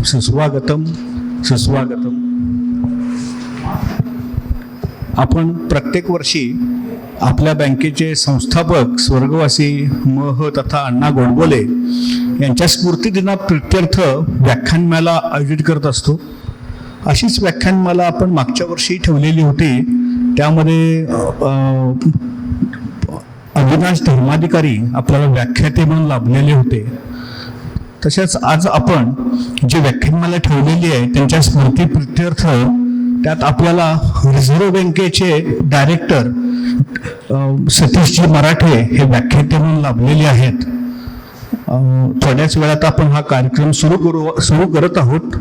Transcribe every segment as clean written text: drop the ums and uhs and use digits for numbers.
सुस्वागतम सुस्वागतम. आपण प्रत्येक वर्षी आपल्या बँकेचे संस्थापक स्वर्गवासी म.ह. तथा अण्णा गोडबोले यांच्या स्मृतिदिनाप्रीत्यर्थ व्याख्यानमाला आयोजित करत असतो. अशीच व्याख्यानमाला आपण मागच्या वर्षी ठेवलेली होती. त्यामध्ये अविनाश धर्माधिकारी आपल्याला व्याख्याते म्हणून लाभलेले होते. तसेच आज आपण जी व्याख्यानमाला ठेवलेली आहे त्यांच्या स्मृतिप्रीत्यर्थ त्यात आपल्याला रिझर्व्ह बँकेचे डायरेक्टर सतीशजी मराठे हे व्याख्याते म्हणून लाभलेले आहेत. थोड्याच वेळात आपण हा कार्यक्रम सुरू करत आहोत.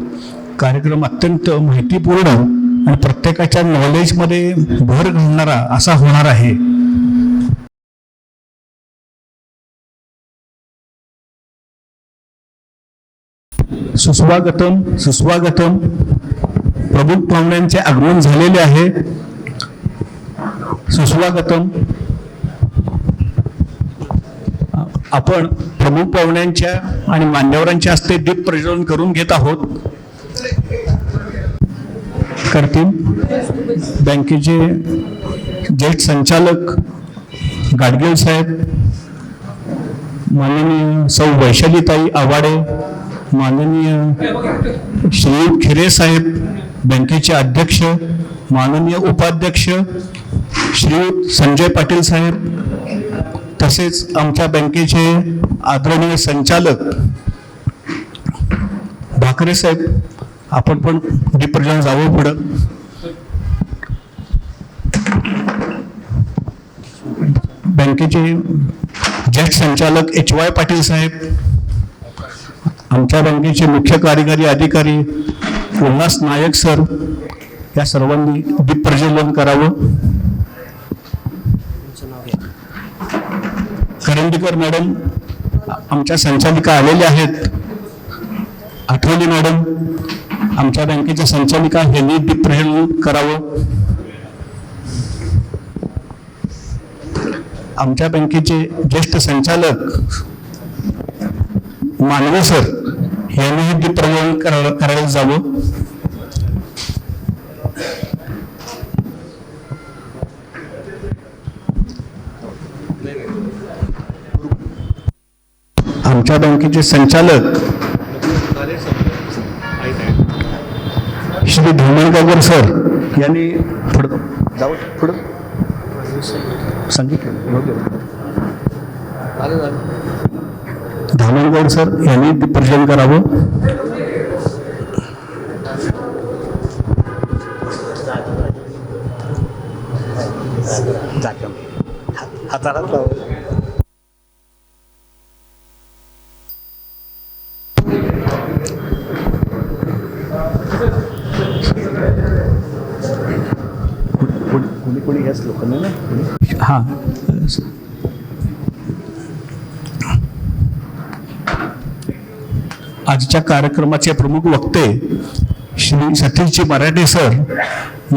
कार्यक्रम अत्यंत माहितीपूर्ण आणि प्रत्येकाच्या नॉलेजमध्ये भर घालणारा असा होणार आहे. सुस्वागतम सुस्वागतम. प्रमुख पाहुण्यांचे आगमन झालेले आहे. सुस्वागतम. आपण प्रमुख पाहुण्यांच्या आणि मान्यवरांच्या हस्ते दीप प्रज्वलन करून घेत आहोत. करतील बँकेचे ज्येष्ठ संचालक गाडगीळ साहेब, माननीय सौ वैशालीताई आवाडे, माननीय श्री खिरे साहेब, बँकेचे अध्यक्ष, माननीय उपाध्यक्ष श्री संजय पाटील साहेब, तसेच आमच्या बँकेचे आदरणीय संचालक भाकरे साहेब, आपण पण दीपप्रज्वलन जावं पुढं. बँकेचे ज्येष्ठ संचालक एच.वाय. पाटील साहेब, आमच्या बँकेचे मुख्य कार्यकारी अधिकारी उल्हास नायक सर, या सर्वांनी दीप प्रज्वलन करावं. करंदीकर मॅडम आमच्या संचालिका आलेल्या आहेत. आठवले मॅडम आमच्या बँकेच्या संचालिका यांनी दीप प्रज्वलन करावं. आमच्या बँकेचे ज्येष्ठ संचालक मानवे सर यांनीही दीप प्रज्वलन करायला जावं. आमच्या बँकेचे संचालक श्री धोमणगावकर सर यांनी पुढं जावं. पुढं सांगितलं धामणगौड सर यांनी दीप प्रज्वलन करावं. कोणी याच लोकांना ना हां आजच्या कार्यक्रमाचे प्रमुख वक्ते श्री सतीशजी मराठे सर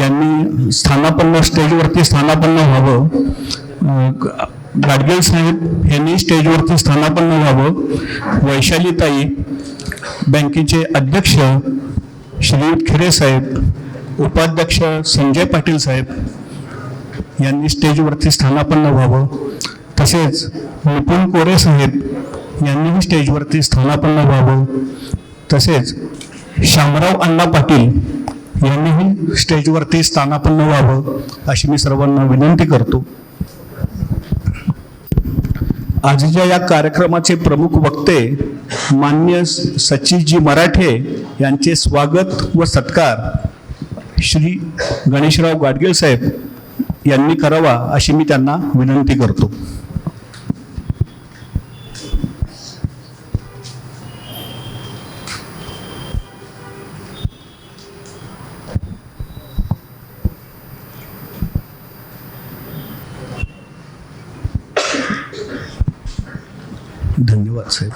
यांनी स्टेजवरती स्थानापन्न व्हावं. गाडगीळ साहेब यांनी स्टेजवरती स्थानापन्न व्हावं. वैशालीताई, बँकेचे अध्यक्ष श्री खिरे साहेब, उपाध्यक्ष संजय पाटील साहेब यांनी स्टेजवरती स्थानापन्न व्हावं. तसेच निपुण कोरे साहेब यांनीही स्टेजवरती स्थानापन्न व्हावं. तसेच शामराव अण्णा पाटील यांनीही स्टेजवरती स्थानापन्न व्हावं अशी मी सर्वांना विनंती करतो. आजच्या या कार्यक्रमाचे प्रमुख वक्ते मान्य सतीशजी मराठे यांचे स्वागत व सत्कार श्री गणेशराव गाडगीळ साहेब यांनी करावा अशी मी त्यांना विनंती करतो. धन्यवाद साहेब.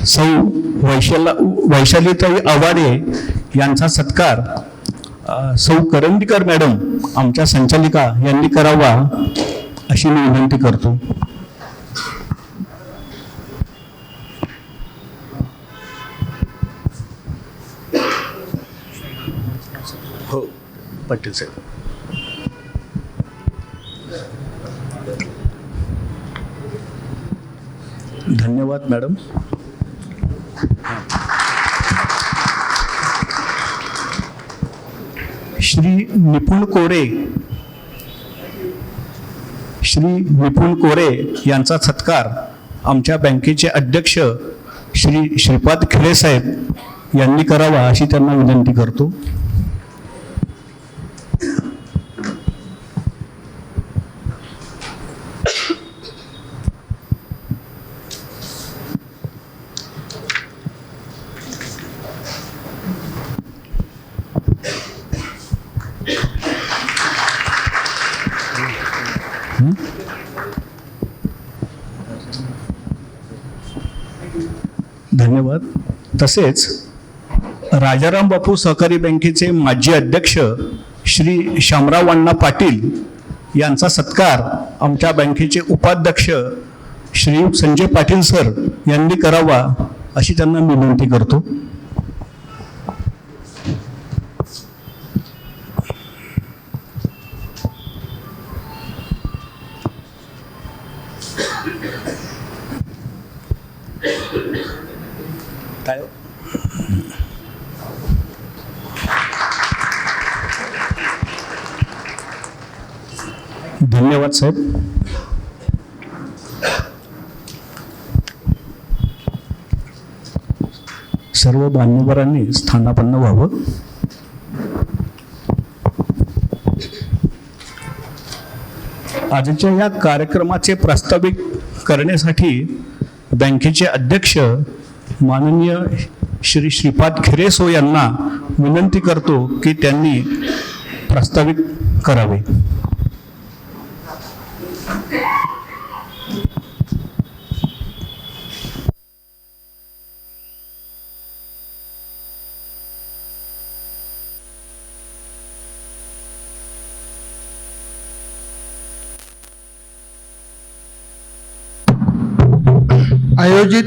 सौ वैशालीताई आवाडे यांचा सत्कार सौ करंदीकर मॅडम आमच्या संचालिका यांनी करावा अशी मी विनंती करतो. हो पाटील साहेब. धन्यवाद मॅडम. श्री निपुण कोरे यांचा सत्कार आमच्या बँकेचे अध्यक्ष श्री श्रीपाद खिरे साहेब यांनी करावा अशी त्यांना विनंती करतो. धन्यवाद. तसेच राजाराम बापू सहकारी बँकेचे माजी अध्यक्ष श्री शामराव अण्णा पाटील यांचा सत्कार आमच्या बँकेचे उपाध्यक्ष श्री संजय पाटील सर यांनी करावा अशी त्यांना मी विनंती करतो. धन्यवाद साहेब. सर्व मान्यवरांनी स्थानापन्न व्हावं. आजच्या या कार्यक्रमाचे प्रास्ताविक करण्यासाठी बँकेचे अध्यक्ष माननीय श्री श्रीपाद खिरेसो यांना विनंती करतो की त्यांनी प्रास्ताविक करावे. आयोजित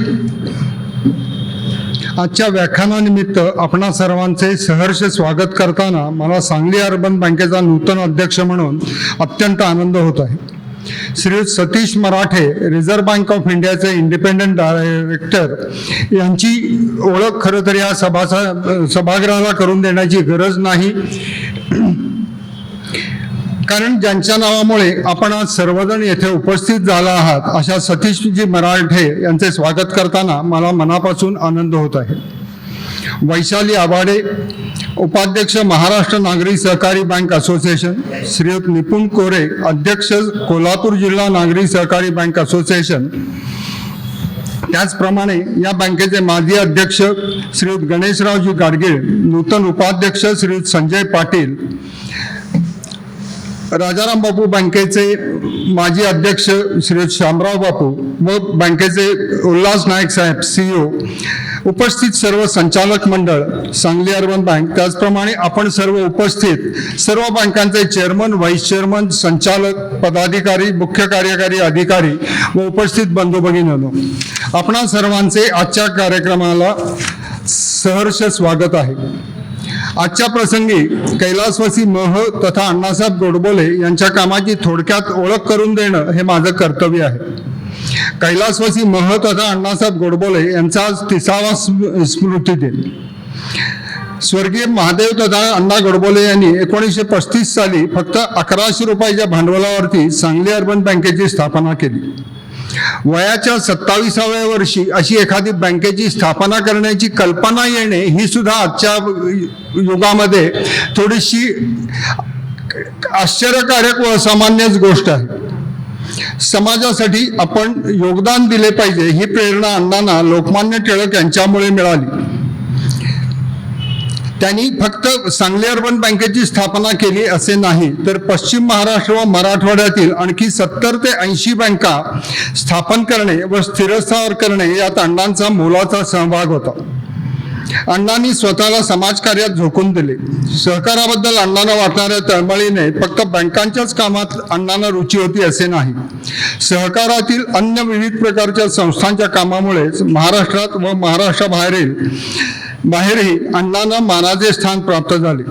आजच्या व्याख्यानानिमित्त आपणा सर्वांचे सहर्ष स्वागत करताना मला सांगली अर्बन बँकेचा नूतन अध्यक्ष म्हणून अत्यंत आनंद होत आहे. श्री सतीश मराठे, रिझर्व्ह बँक ऑफ इंडियाचे इंडिपेंडंट डायरेक्टर यांची ओळख खरं तर या सभागृहाला करून देण्याची गरज नाही, कारण ज्यांच्या नावामुळे आपण आज सर्वजण येथे उपस्थित झाला आहात अशा सतीशजी मराठे यांचे स्वागत करताना मला मनापासून आनंद होत आहे. वैशाली आवाडे, उपाध्यक्ष महाराष्ट्र नागरी सहकारी बँक असोसिएशन, श्रीयुत निपुण कोरे, अध्यक्ष कोल्हापूर जिल्हा नागरी सहकारी बँक असोसिएशन, त्याचप्रमाणे या बँकेचे माजी अध्यक्ष श्रीयुत गणेशरावजी गाडगीळ, नूतन उपाध्यक्ष श्रीयुत संजय पाटील, राजाराम बापू बँकेचे माजी अध्यक्ष श्री शामराव बापू व बँकेचे उल्हास नाईक साहेब CEO, उपस्थित सर्व संचालक मंडळ, सांगली अर्बन बँक, त्याचप्रमाणे आपण सर्व उपस्थित सर्व बँकांचे चेअरमन, व्हाईस चेअरमन, संचालक, पदाधिकारी, मुख्य कार्यकारी अधिकारी व उपस्थित बंधू भगिनींनो, आपणा सर्वांचे आजच्या कार्यक्रमाला सहर्ष स्वागत आहे. आजच्या प्रसंगी कैलासवासी मह तथा अण्णासाहेब गोडबोले यांच्या कामाची थोडक्यात ओळख करून देणं हे माझं कर्तव्य आहे. कैलासवासी मह तथा अण्णासाहेब गोडबोले यांचा आज 30वा स्मृती दिन. स्वर्गीय महादेव तथा अण्णा गोडबोले यांनी 1935 साली फक्त 1100 रुपयाच्या भांडवलावरती सांगली अर्बन बँकेची स्थापना केली. वयाच्या 27व्या वर्षी अशी एखादी बँकेची स्थापना करण्याची कल्पना येणे ही सुद्धा आजच्या युगामध्ये थोडीशी आश्चर्यकारक व असामान्यच गोष्ट आहे. समाजासाठी आपण योगदान दिले पाहिजे ही प्रेरणा अण्णांना लोकमान्य टिळक यांच्यामुळे मिळाली. त्यांनी फक्त सांगली अर्बन बँकेची स्थापना केली असे नाही, तर पश्चिम महाराष्ट्र व मराठवाड्यातील आणखी 70 ते 80 बँका स्थापन करणे व स्थिरस्थावर करणे यात अण्णांचा मोलाचा सहभाग होता. अण्णांनी स्वतःला समाजकार्यात झोकून दिले. सहकाराबद्दल अण्णांना वाटणाऱ्या तळमळीने फक्त बँकांच्याच कामात अण्णांना रुची होती असे नाही. सहकारातील अन्य विविध प्रकारच्या संस्थांच्या कामामुळेच महाराष्ट्रात व बाहेरही अण्णांना मानाचे स्थान प्राप्त झाले.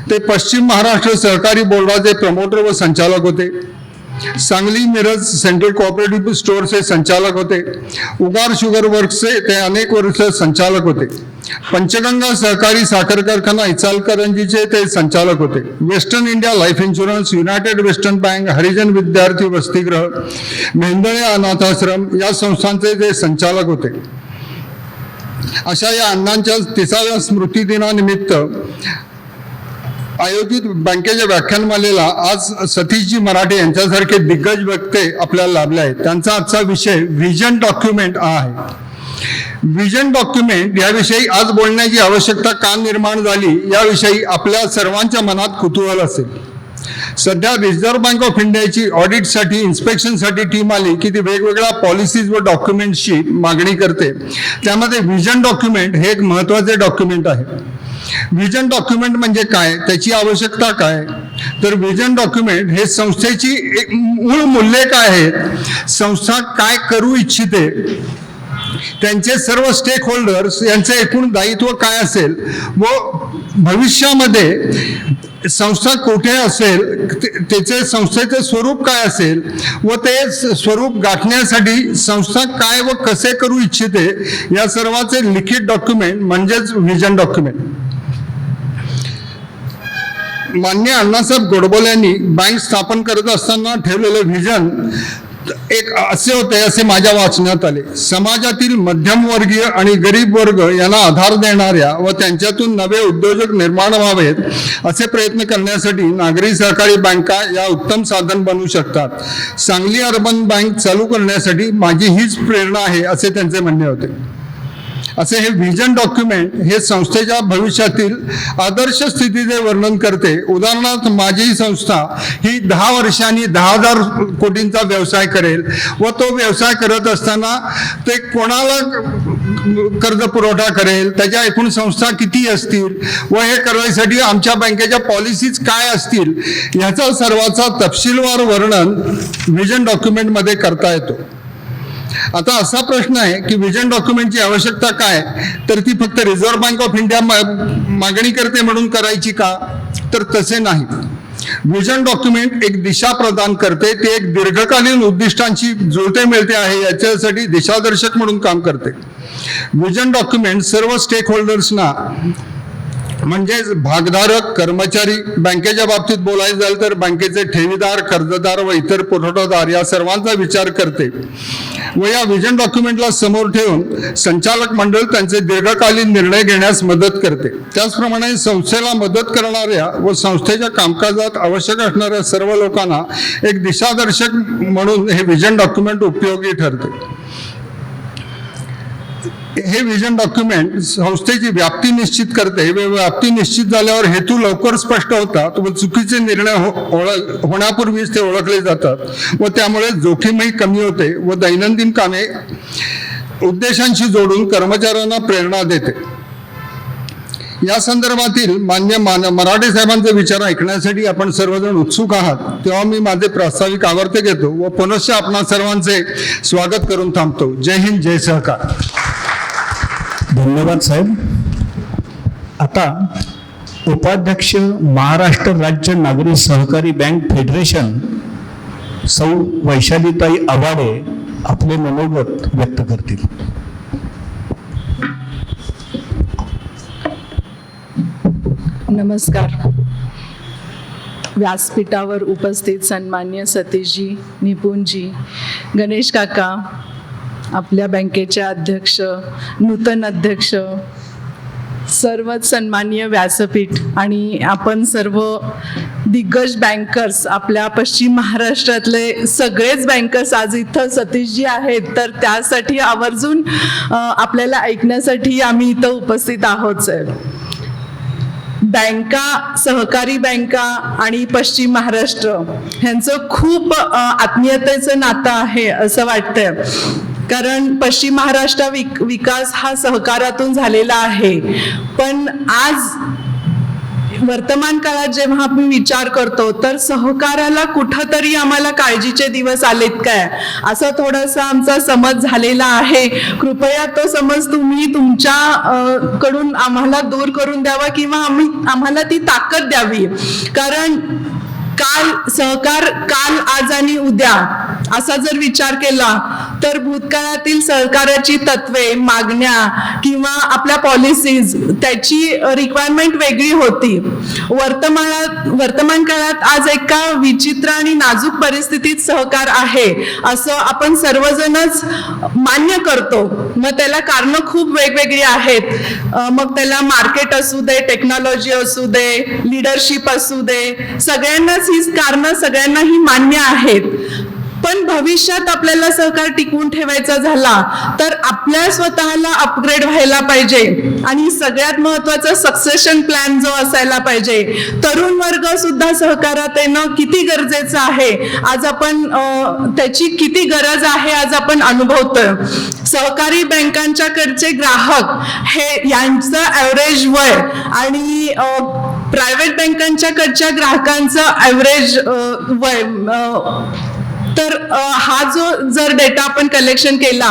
ते पश्चिम महाराष्ट्र सहकारी बोर्डाचे प्रमोटर व संचालक होते. सांगली मिरज सेंट्रल कोऑपरेटिव्ह स्टोअरचे संचालक होते. उगार शुगर वर्क्सचे ते अनेक वर्ष संचालक होते. पंचगंगा सहकारी साखर कारखाना इचालकरंजीचे ते संचालक होते. Western India Life Insurance, United Western Bank, हरिजन विद्यार्थी वसतिगृह, मेंदळे अनाथाश्रम या संस्थांचे ते संचालक होते. अशा या अण्णांच्या 30व्या स्मृतिदिनानिमित्त आयोजित बँकेच्या व्याख्यानमालेला आज सतीशजी मराठे यांच्यासारखे दिग्गज वक्ते आपल्याला लाभले आहेत. त्यांचा आजचा विषय व्हिजन डॉक्युमेंट आहे. व्हिजन डॉक्युमेंट याविषयी आज बोलण्याची आवश्यकता का निर्माण झाली याविषयी आपल्या सर्वांच्या मनात कुतूहल असेल. सध्या रिझर्व्ह बँक ऑफ इंडियाची ऑडिटसाठी इन्स्पेक्शनसाठी टीम आली की ती वेगवेगळ्या पॉलिसीज व डॉक्युमेंट्सची मागणी करते. त्यामध्ये व्हिजन डॉक्युमेंट हे एक महत्त्वाचे डॉक्युमेंट आहे. व्हिजन डॉक्युमेंट म्हणजे काय, त्याची आवश्यकता काय, तर व्हिजन डॉक्युमेंट हे संस्थेची मूळ मूल्ये काय आहेत, संस्था काय करू इच्छिते, त्यांचे सर्व स्टेक होल्डर्स यांचे एकूण दायित्व काय असेल व भविष्यामध्ये संस्था कुठे असेल, त्याचे संस्थेचे स्वरूप काय असेल व ते स्वरूप गाठण्यासाठी संस्था काय व कसे करू इच्छिते या सर्वाचे लिखित डॉक्युमेंट म्हणजेच व्हिजन डॉक्युमेंट. माननीय अण्णासाहेब गोडबोले यांनी बँक स्थापन करत असताना ठेवलेले व्हिजन एक असे होते असे माझ्या वाचण्यात आले. समाजातील मध्यमवर्गीय आणि गरीब वर्ग यांना आधार देणाऱ्या व त्यांच्यातून नवे उद्योजक निर्माण व्हावेत असे प्रयत्न करण्यासाठी नागरी सहकारी बँका या उत्तम साधन बनू शकतात. सांगली अर्बन बँक चालू करण्यासाठी माझी हीच प्रेरणा आहे असे त्यांचे म्हणणे होते. असे हे व्हिजन डॉक्युमेंट हे संस्थेच्या भविष्यातील आदर्श स्थितीचे वर्णन करते. उदाहरणार्थ माझी संस्था ही 10 वर्षांनी 10,000 कोटींचा व्यवसाय करेल व तो व्यवसाय करत असताना ते कोणाला कर्ज पुरवठा करेल, त्याच्या एकूण संस्था किती असतील व हे करण्यासाठी आमच्या बँकेच्या पॉलिसीज काय असतील याचा सर्वाचा तपशीलवार वर्णन व्हिजन डॉक्युमेंटमध्ये करता येतो. आता असा प्रश्न आहे की व्हिजन डॉक्युमेंटची आवश्यकता काय, तर ती फक्त रिझर्व्ह बँक ऑफ इंडिया मागणी करते म्हणून करायची का, तर तसे नाही. व्हिजन डॉक्युमेंट एक दिशा प्रदान करते. ते एक दीर्घकालीन उद्दिष्टांची जुळते मिळते आहे याच्यासाठी दिशादर्शक म्हणून काम करते. व्हिजन डॉक्युमेंट सर्व स्टेक होल्डर्सना म्हणजेच भागधारक, कर्मचारी, बँकेच्या बाबतीत बोलायचं झालं तर बँकेचे ठेवीदार, कर्जदार व इतर पुरवठादार या सर्वांचा विचार करते व या व्हिजन डॉक्युमेंटला समोर ठेवून संचालक मंडळ त्यांचे दीर्घकालीन निर्णय घेण्यास मदत करते. त्याचप्रमाणे संस्थेला मदत करणाऱ्या व संस्थेच्या कामकाजात आवश्यक असणाऱ्या सर्व लोकांना एक दिशादर्शक म्हणून हे व्हिजन डॉक्युमेंट उपयोगी ठरते. हे व्हिजन डॉक्युमेंट संस्थेची व्याप्ती निश्चित करते. व्याप्ती निश्चित झाल्यावर हेतू लवकर स्पष्ट होतात व चुकीचे निर्णय होण्यापूर्वीच ते ओळखले जातात व त्यामुळे जोखीमही कमी होते व दैनंदिन कामे उद्देशांशी जोडून कर्मचाऱ्यांना प्रेरणा देते. या संदर्भातील मान्य मराठे साहेबांचे विचार ऐकण्यासाठी आपण सर्वजण उत्सुक आहात, तेव्हा मी माझे प्रास्ताविक आवर्ते घेतो व पुनश्च आपणा सर्वांचे स्वागत करून थांबतो. जय हिंद, जय सहकार. धन्यवाद साहेब. आता उपाध्यक्ष महाराष्ट्र राज्य नागरी सहकारी बँक फेडरेशन सौ वैशालीताई आवाडे आपले मनोगत व्यक्त करतील. नमस्कार. व्यासपीठावर उपस्थित सन्मान्य सतीशजी, निपुणजी, गणेश काका, आपल्या बँकेचे अध्यक्ष, नूतन अध्यक्ष, सर्वच सन्माननीय व्यासपीठ आणि आपण सर्व दिग्गज बँकर्स, आपल्या पश्चिम महाराष्ट्रातले सगळेच बँकर्स आज इथं सतीशजी आहेत, तर त्यासाठी आवर्जून आपल्याला ऐकण्यासाठी आम्ही इथं उपस्थित आहोत साहेब. बँका, सहकारी बँका आणि पश्चिम महाराष्ट्र ह्यांचं खूप आत्मीयतेचं नातं आहे असं वाटतंय. कारण पश्चिम महाराष्ट्र विकास हा सहकारातून झालेला आहे. पण आज वर्तमान काळात जेव्हा आपण विचार करतो तर सहकाराला कुठंतरी आम्हाला काळजीचे दिवस आलेत काय, असा थोडासा आमचा समज झालेला आहे. कृपया तो समज तुम्ही तुमच्या कडून आम्हाला दूर करून द्यावा किंवा आम्हाला ती ताकद द्यावी. कारण सहकार काल, आज आणि उद्या असा जर विचार केला तर भूतकाळातील सहकाराची तत्वे, मागण्या किंवा आपल्या पॉलिसीज त्याची रिक्वायरमेंट वेगळी होती. वर्तमान काळात आज एका विचित्र आणि नाजूक परिस्थितीत सहकार आहे असं आपण सर्वजणच मान्य करतो. मग त्याला कारणं खूप वेगवेगळी आहेत. मग त्याला मार्केट असू दे, टेक्नॉलॉजी असू दे, लिडरशिप असू दे, सगळ्यांनाच ही कारणं सगळ्यांनाही मान्य आहेत. पण भविष्यात आपल्याला सहकार टिकवून ठेवायचा झाला तर आपल्या स्वतःला अपग्रेड व्हायला पाहिजे. आणि सगळ्यात महत्वाचा सक्सेशन प्लॅन जो असायला पाहिजे. तरुण वर्ग सुद्धा सहकारात येणं किती गरजेचं आहे, आज आपण त्याची किती गरज आहे आज आपण अनुभवतोय. सहकारी बँकांच्याकडचे ग्राहक हे यांचं ॲव्हरेज वय आणि प्रायव्हेट बँकांच्याकडच्या ग्राहकांचं ॲव्हरेज वय, तर हा जो जर डेटा आपण कलेक्शन केला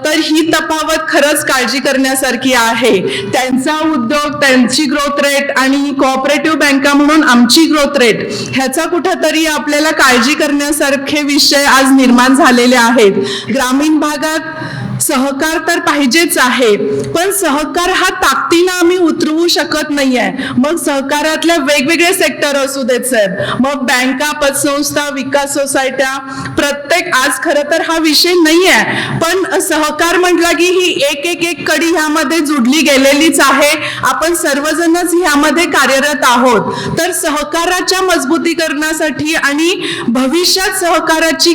तर ही तफावत खरंच काळजी करण्यासारखी आहे. त्यांचा उद्योग, त्यांची ग्रोथ रेट आणि कोऑपरेटिव्ह बँका म्हणून आमची ग्रोथ रेट ह्याचा कुठंतरी आपल्याला काळजी करण्यासारखे विषय आज निर्माण झालेले आहेत. ग्रामीण भागात सहकार तर पाहिजेच आहे, पण सहकार हा ताकदीनं आम्ही उतरवू शकत नाहीये. मग सहकारातल्या वेगवेगळे सेक्टर असू देत साहेब, मग बँका, पतसंस्था, विकास सोसायट्या, प्रत्येक, आज खरं तर हा विषय नाहीये, पण सहकार म्हटला की ही एक कडी ह्यामध्ये जुडली गेलेलीच आहे. आपण सर्वजणच ह्यामध्ये कार्यरत आहोत. तर सहकाराच्या मजबूतीकरणासाठी आणि भविष्यात सहकाराची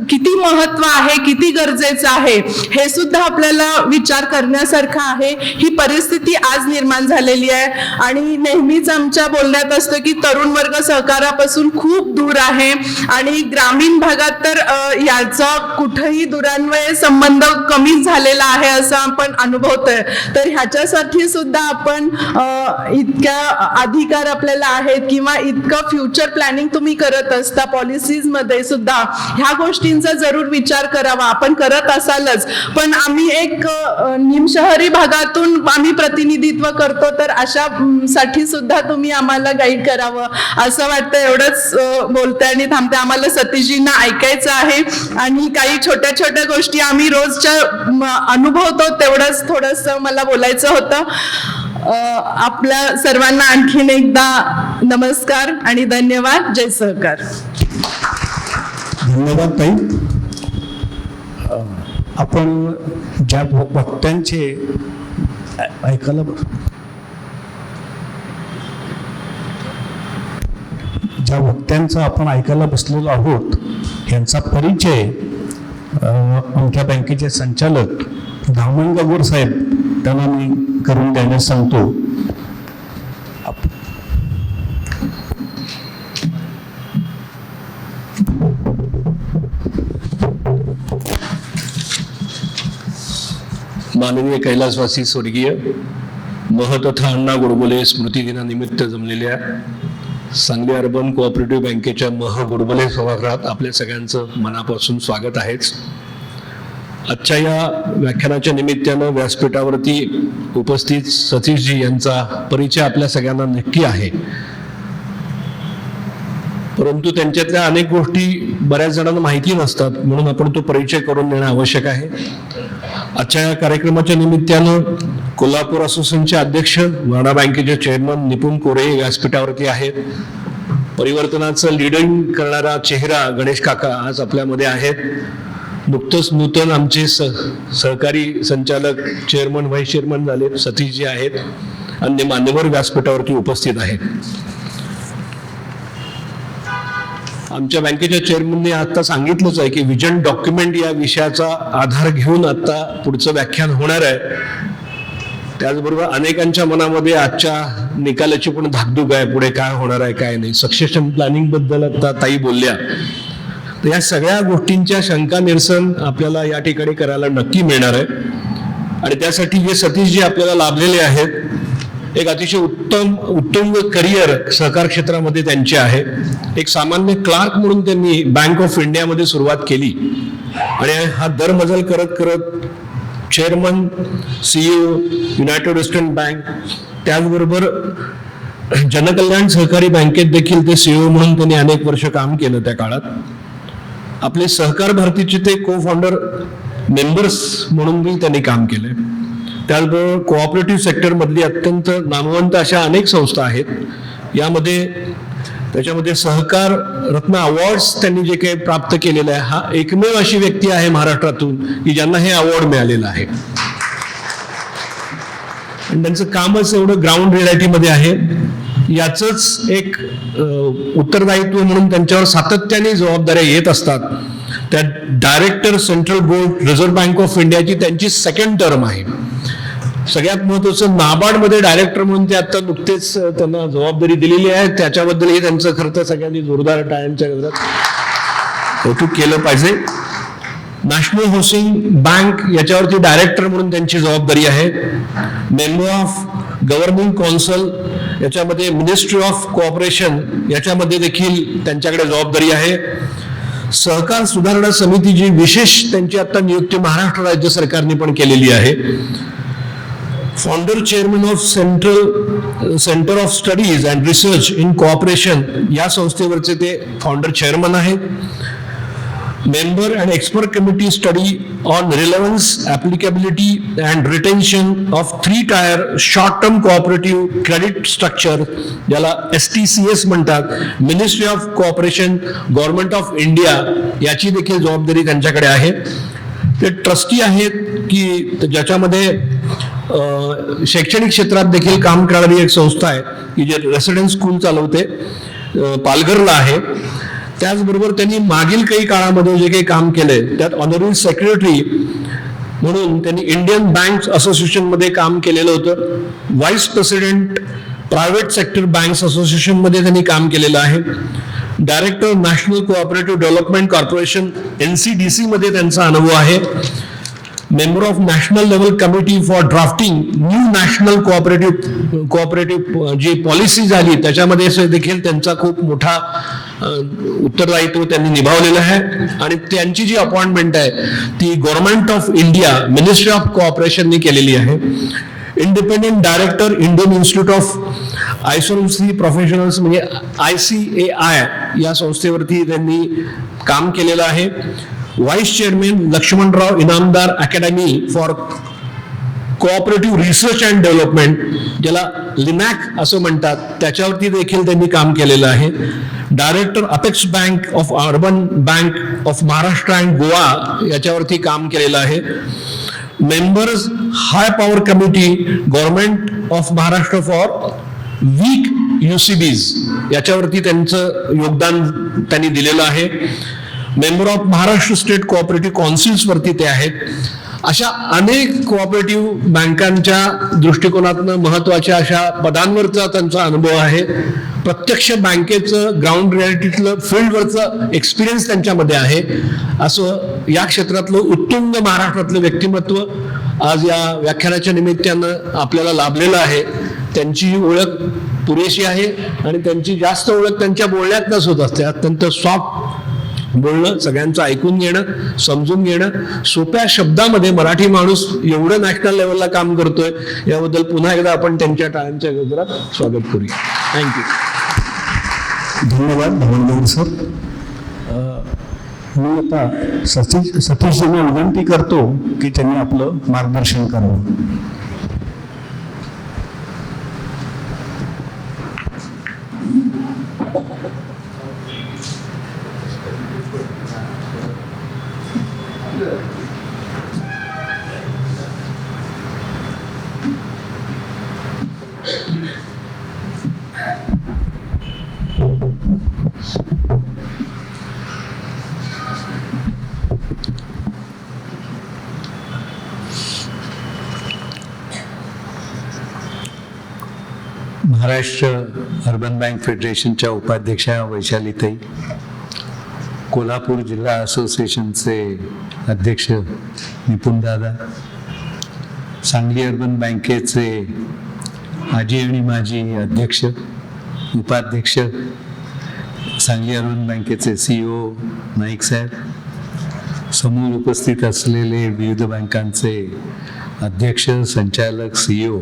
किती महत्व आहे, किती गरजेचं आहे हे सुद्धा आपल्याला विचार करण्यासारखं आहे. ही परिस्थिती आज निर्माण झालेली आहे आणि नेहमीच आमच्या बोलण्यात असतं की तरुण वर्ग सहकारापासून खूप दूर आहे आणि ग्रामीण भागात तर याचा कुठेही दुरान्वये संबंध कमी झालेला आहे असं आपण अनुभवतोय. तर ह्याच्यासाठी सुद्धा आपण इतक्या अधिकार आपल्याला आहेत किंवा इतकं फ्युचर प्लॅनिंग तुम्ही करत असता पॉलिसीज मध्ये सुद्धा ह्या गोष्टींचा जरूर विचार करावा. आपण करत असालच, पण आम्ही एक निमशहरी भागातून आम्ही प्रतिनिधित्व करतो, तर अशा साठी सुद्धा तुम्ही आम्हाला गाईड करावं असं वाटतं. एवढंच बोलते आणि थांबते. आम्हाला सतीशजींना ऐकायचं आहे आणि काही छोट्या छोट्या गोष्टी आम्ही रोजच्या अनुभवतो, तेवढंच थोडंसं मला बोलायचं होतं. आपल्या सर्वांना आणखीन एकदा नमस्कार आणि धन्यवाद. जय सहकार. धन्यवाद ताई. आपण ज्या वक्त्यांचे ऐकायला ज्या वक्त्यांचा आपण ऐकायला बसलेलो आहोत यांचा परिचय आमच्या बँकेचे संचालक धामणगावकर साहेब त्यांना मी करून देण्यास सांगतो. माननीय कैलासवासी स्वर्गीय महतथा अण्णा गोडबोले स्मृती दिनानिमित्त जमलेल्या सांगली अर्बन कोऑपरेटिव्ह बँकेच्या गोडबोले सभागृहात आपल्या सगळ्यांचं मनापासून स्वागत आहेच. आजच्या या व्याख्यानाच्या निमित्तानं व्यासपीठावरती उपस्थित सतीशजी यांचा परिचय आपल्या सगळ्यांना नक्की आहे, परंतु त्यांच्यातल्या अनेक गोष्टी बऱ्याच जणांना माहिती नसतात, म्हणून आपण तो परिचय करून देणं आवश्यक आहे. आजच्या या कार्यक्रमाच्या निमित्तानं कोल्हापूर असोसिएशनचे अध्यक्ष, वाडा बँकेचे चेअरमन निपुण कोरे व्यासपीठावरती आहेत. परिवर्तनाचं लीडिंग करणारा चेहरा गणेश काका आज आपल्यामध्ये आहेत. नुकतंच नूतन आमचे सहकारी संचालक चेअरमन, व्हाईस चेअरमन झाले सतीशजी आहेत. अन्य मान्यवर व्यासपीठावरती उपस्थित आहेत. आमच्या बँकेच्या चेअरमनने आता सांगितलंच आहे की विजन डॉक्युमेंट या विषयाचा आधार घेऊन आता पुढचं व्याख्यान होणार आहे. त्याचबरोबर अनेकांच्या मनामध्ये आजच्या निकालाची पण धाकधूक आहे, पुढे काय होणार आहे काय नाही. सक्सेशन प्लॅनिंग बद्दल आता ताई बोलल्या, तर या सगळ्या गोष्टींच्या शंका निरसन आपल्याला या ठिकाणी करायला नक्की मिळणार आहे. आणि त्यासाठी जे सतीशजी आपल्याला लाभलेले आहेत, एक अतिशय उत्तम करिअर सहकार क्षेत्रामध्ये त्यांचे आहे. एक सामान्य क्लार्क म्हणून त्यांनी बँक ऑफ इंडियामध्ये सुरुवात केली आणि हा दरमजल करत करत chairman, CEO, United Western bank, त्याचबरोबर जनकल्याण सहकारी बँकेत देखील ते CEO म्हणून त्यांनी अनेक वर्ष काम केलं. त्या काळात आपले सहकार भारतीचे ते को फाउंडर मेंबर्स म्हणूनही त्यांनी काम केले. त्याचबरोबर कोऑपरेटिव्ह सेक्टरमधली अत्यंत नामवंत अशा अनेक संस्था आहेत. त्याच्यामध्ये सहकार रत्न अवॉर्ड्स त्यांनी जे काही प्राप्त केलेलं आहे, हा एकमेव अशी व्यक्ती आहे महाराष्ट्रातून की ज्यांना हे अवॉर्ड मिळालेलं आहे. आणि त्यांचं कामच एवढं ग्राउंड रियालिटीमध्ये आहे. याचंच एक उत्तरदायित्व म्हणून त्यांच्यावर सातत्याने जबाबदाऱ्या येत असतात. त्यात director central board reserve bank of इंडियाची त्यांची सेकंड टर्म आहे. सगळ्यात महत्वाचं नाबार्डमध्ये डायरेक्टर म्हणून ते आता नुकतेच त्यांना जबाबदारी दिलेली आहे. त्याच्याबद्दलही त्यांचं खरं तर सगळ्यांनी जोरदार टाळ्यांच्या गजरात कौतुक केलं पाहिजे. नॅशनल हाऊसिंग बँक याच्यावरती डायरेक्टर म्हणून त्यांची जबाबदारी आहे. मेंबर ऑफ गव्हर्निंग कौन्सिल याच्यामध्ये मिनिस्ट्री ऑफ कोऑपरेशन याच्यामध्ये देखील त्यांच्याकडे जबाबदारी आहे. सहकार सुधारणा समितीची विशेष त्यांची आता नियुक्ती महाराष्ट्र राज्य सरकारने पण केलेली आहे. Founder chairman of centre of studies and research in cooperation या संस्थेवरचे ते फाउंडर चेअरमन आहेत. Member and expert committee study on relevance, applicability and retention of 3 tier short term cooperative credit structure, ज्याला STCS म्हणतात, ministry of cooperation, government of India, याची देखील जबाबदारी त्यांच्याकडे आहे. ते ट्रस्टी आहेत की ज्याच्यामध्ये शैक्षणिक क्षेत्रात देखील काम करणारी एक संस्था आहे की जे रेसिडेन्स स्कूल चालवते, पालघरला आहे. त्याचबरोबर त्यांनी मागील काही काळामध्ये जे काही काम केलंय त्यात ऑनररी सेक्रेटरी म्हणून त्यांनी इंडियन बँक असोसिएशन मध्ये काम केलेलं होतं. Vice president private sector banks association मध्ये त्यांनी काम केलेलं आहे. Director national cooperative development corporation NCDC मध्ये त्यांचा अनुभव आहे. Member of national level committee for drafting new national cooperative जी पॉलिसी झाली त्याच्यामध्ये देखील त्यांचा खूप मोठा उत्तरदायित्व त्यांनी निभावलेलं आहे. आणि त्यांची जी अपॉइंटमेंट आहे ती government of India ministry of कोऑपरेशनने केलेली आहे. Independent director Indian institute of insolvency professionals म्हणजे ICAI या संस्थेवरती त्यांनी काम केलेलं आहे. Vice chairman Laxmanrao Inamdar academy for cooperative research and development, ज्याला लिमॅक असं म्हणतात, त्याच्यावरती देखील त्यांनी काम केलेलं आहे. Director apex bank of urban bank of Maharashtra and Goa याच्यावरती काम केलेलं आहे. Members high power committee government of Maharashtra for weak UCBs याच्यावरती त्यांचं योगदान त्यांनी दिलेलं आहे. Member of Maharashtra state cooperative councils वरती ते आहेत. अशा अनेक कोऑपरेटिव्ह बँकांच्या दृष्टिकोनातनं महत्वाच्या अशा पदांवरचा त्यांचा अनुभव आहे. प्रत्यक्ष बँकेचं ग्राउंड रियालिटीतलं फील्डवरचं एक्सपिरियन्स त्यांच्यामध्ये आहे. असं या क्षेत्रातलं उत्तुंग महाराष्ट्रातलं व्यक्तिमत्व आज या व्याख्यानाच्या निमित्तानं आपल्याला लाभलेलं आहे. त्यांची ओळख पुरेशी आहे आणि त्यांची जास्त ओळख त्यांच्या बोलण्यातनंच होत असते. अत्यंत सॉफ्ट बोलणं, सगळ्यांचं ऐकून घेणं, समजून घेणं, सोप्या शब्दामध्ये मराठी माणूस एवढं नॅशनल लेवलला काम करतोय याबद्दल पुन्हा एकदा आपण त्यांच्या टाळ्यांच्या गजरात स्वागत करूया. थँक्यू. धन्यवाद धन्यवाद सर. मी आता सतीशजींना विनंती करतो की त्यांनी आपलं मार्गदर्शन करावं. महाराष्ट्र अर्बन बँक फेडरेशनच्या उपाध्यक्षा वैशालीताई, कोल्हापूर जिल्हा असोसिएशनचे अध्यक्ष निपुणदादा, सांगली अर्बन बँकेचे आजी आणि माजी अध्यक्ष उपाध्यक्ष, सांगली अर्बन बँकेचे CEO नाईक साहेब, समोर उपस्थित असलेले विविध बँकांचे अध्यक्ष, संचालक, CEO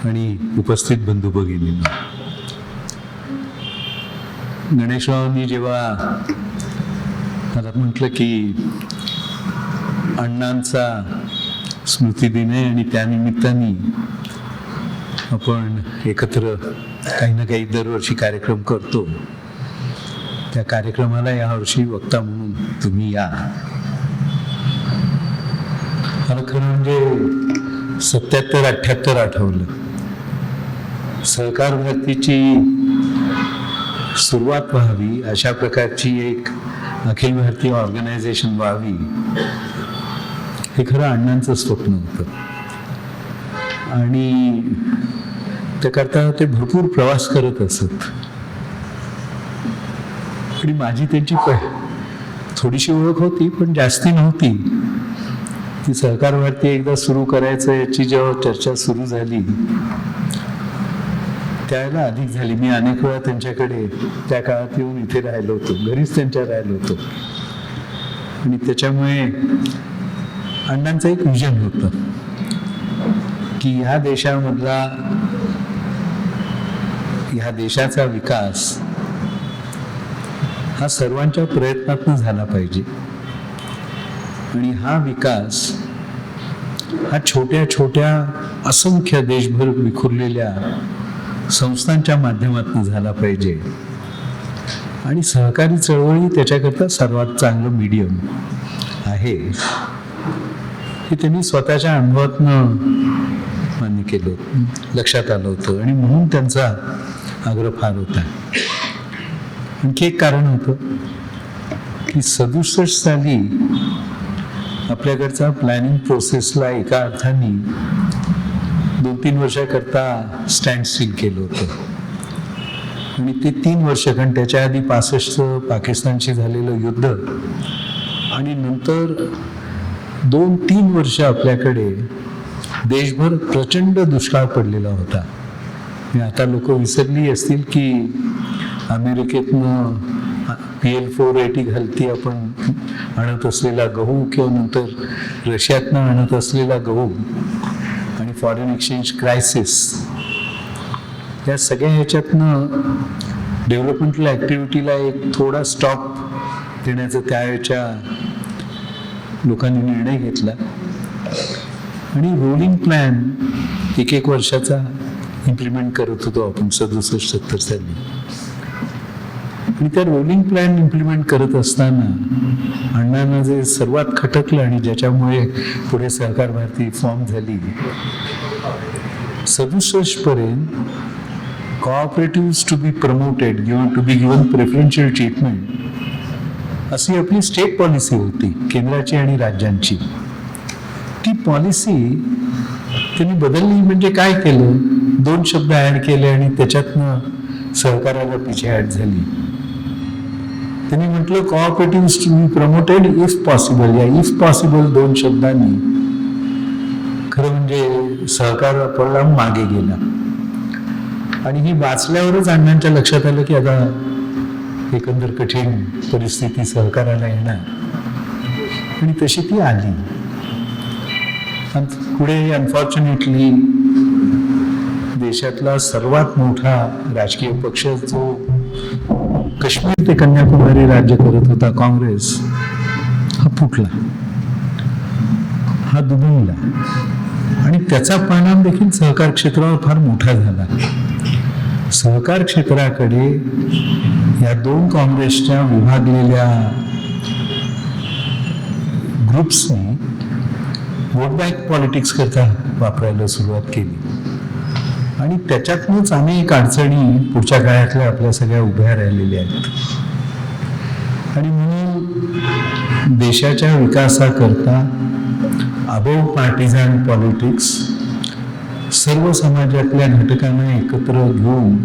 आणि उपस्थित बंधू भगिनींनो, गणेशरावांनी जेव्हा मला म्हटलं की अण्णांचा स्मृती दिन आहे आणि त्यानिमित्ताने आपण एकत्र काही ना काही दरवर्षी कार्यक्रम करतो, त्या कार्यक्रमाला यावर्षी वक्ता म्हणून तुम्ही या. मला खरं म्हणजे 77-78 आठवलं. सहकार भारतीची सुरुवात व्हावी, अशा प्रकारची एक अखिल भारतीय ऑर्गनायझेशन व्हावी, हे खरं अण्णांचं स्वप्न होतं. आणि त्याकरता ते भरपूर प्रवास करत असत. आणि माझी त्यांची थोडीशी ओळख होती, पण जास्ती नव्हती. ती सहकार भारती एकदा सुरू करायचं याची जेव्हा चर्चा सुरू झाली त्यावेळेला अधिक झाली. मी अनेक वेळा त्यांच्याकडे त्या काळात येऊन इथे राहिलो होतो, घरीच त्यांच्या राहिलो होतो. आणि त्याच्यामुळे अण्णांचं एक विजन होतं की ह्या देशामधला, ह्या देशाचा विकास हा सर्वांच्या प्रयत्नातून झाला पाहिजे. आणि हा विकास हा छोट्या छोट्या असंख्य देशभर विखुरलेल्या संस्थांच्या माध्यमातून झाला पाहिजे. आणि सहकारी चळवळी त्याच्याकरता सर्वात चांगलं मीडियम आहे हे त्यांनी स्वतःच्या अनुभवातनं मान्य केलं, लक्षात आलं होतं. आणि म्हणून त्यांचा आग्रह फार होता. आणखी एक कारण होतं की 67 साली आपल्याकडचा प्लॅनिंग प्रोसेसला एका अर्थाने 2-3 वर्षाकरता स्टँड स्टील केलं होतं. आणि ते 3 वर्ष, कारण त्याच्या आधी 65चं पाकिस्तानशी झालेलं युद्ध आणि नंतर 2-3 वर्ष आपल्याकडे देशभर प्रचंड दुष्काळ पडलेला होता. आता लोक विसरली असतील की अमेरिकेतनं PL-480 घालती आपण आणत असलेला गहू, किंवा नंतर रशियातनं आणत असलेला गहू आणि फॉरेन एक्सचेंज क्रायसिस, या सगळ्या ह्याच्यातनं डेव्हलपमेंटल ॲक्टिव्हिटीला एक थोडा स्टॉप देण्याचा त्यावेळच्या लोकांनी निर्णय घेतला. आणि रोलिंग प्लॅन 1-1 वर्षाचा इम्प्लिमेंट करत होतो आपण 67-70 साली. आणि त्या रोलिंग प्लॅन इम्प्लिमेंट करत असताना अण्णांना जे सर्वात खटकलं आणि ज्याच्यामुळे पुढे सहकार भारती फॉर्म झाली, 67 पर्यंत cooperative to be promoted, to be given preferential treatment, अशी आपली स्टेट पॉलिसी होती, केंद्राची आणि राज्यांची. ती पॉलिसी त्यांनी बदलली. म्हणजे काय केलं, 2 शब्द ऍड केले आणि त्याच्यातनं सहकाराला पिछेहाट झाली. त्यांनी म्हटलं cooperative to be promoted if possible. या इफ पॉसिबल 2 शब्दांनी खरं म्हणजे सहकार आपला मागे गेला. आणि ही वाचल्यावरच अण्णांच्या लक्षात आलं की आता एकंदर कठीण परिस्थिती सहकाराला येणार. आणि तशी ती आली. पुढे अनफॉर्च्युनेटली देशातला सर्वात मोठा राजकीय पक्ष जो काश्मीर ते कन्याकुमारी राज्य करत होता, काँग्रेस, हा फुटला, हा दुबळला. आणि त्याचा परिणाम देखील सहकार क्षेत्रावर फार मोठा झाला. सहकार क्षेत्राकडे या 2 काँग्रेसच्या विभागलेल्या ग्रुप्सनी वोट बँक पॉलिटिक्स करता वापरायला सुरुवात केली. आणि त्याच्यातूनच अनेक अडचणी पुढच्या काळातल्या आपल्या सगळ्या उभ्या राहिलेल्या आहेत. आणि म्हणून देशाच्या विकासाकरता अबोव पार्टिझन पॉलिटिक्स, सर्व समाजातल्या घटकांना एकत्र घेऊन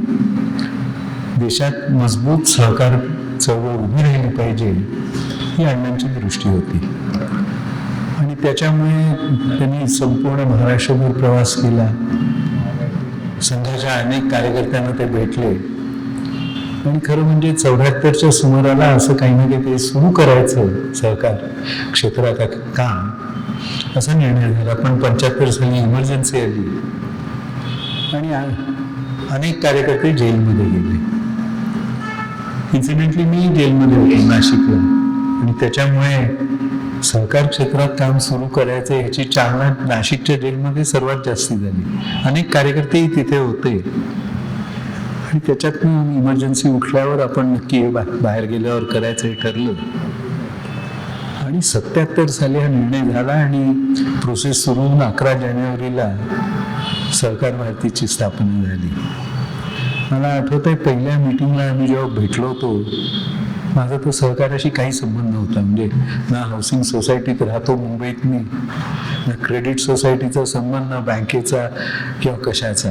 देशात मजबूत सहकार चळवळ उभी राहिली पाहिजे, ही अण्णांची दृष्टी होती. आणि त्याच्यामुळे त्यांनी संपूर्ण महाराष्ट्रभर प्रवास केला. संघाच्या अनेक कार्यकर्त्यांना ते भेटले आणि खरं म्हणजे 74च्या सुमाराला असं काही ना काही ते सुरू करायचं सहकार क्षेत्रात काम, असा निर्णय झाला. पण 75 साली इमर्जन्सी आली आणि अनेक कार्यकर्ते जेलमध्ये गेले. इन्सिडेंटली मी जेलमध्ये होतो नाशिकला, आणि त्याच्यामुळे सहकार क्षेत्रात काम सुरू करायचं याची चालना नाशिकच्या जेलमध्ये सर्वात जास्ती झाली. अनेक कार्यकर्तेही तिथे होते आणि त्याच्यातनं इमर्जन्सी उठल्यावर आपण नक्की बाहेर गेल्यावर करायचं हे ठरलं. आणि 77 साली हा निर्णय झाला आणि प्रोसेस सुरू होऊन 11 जानेवारीला सहकार भारतीची स्थापना झाली. मला आठवत आहे पहिल्या मीटिंगला आम्ही जेव्हा भेटलो होतो, माझा तो सहकाराशी काही संबंध नव्हता. म्हणजे ना हाऊसिंग सोसायटीत राहतो मुंबईत मी, ना क्रेडिट सोसायटीचा संबंध, ना बँकेचा किंवा कशाचा.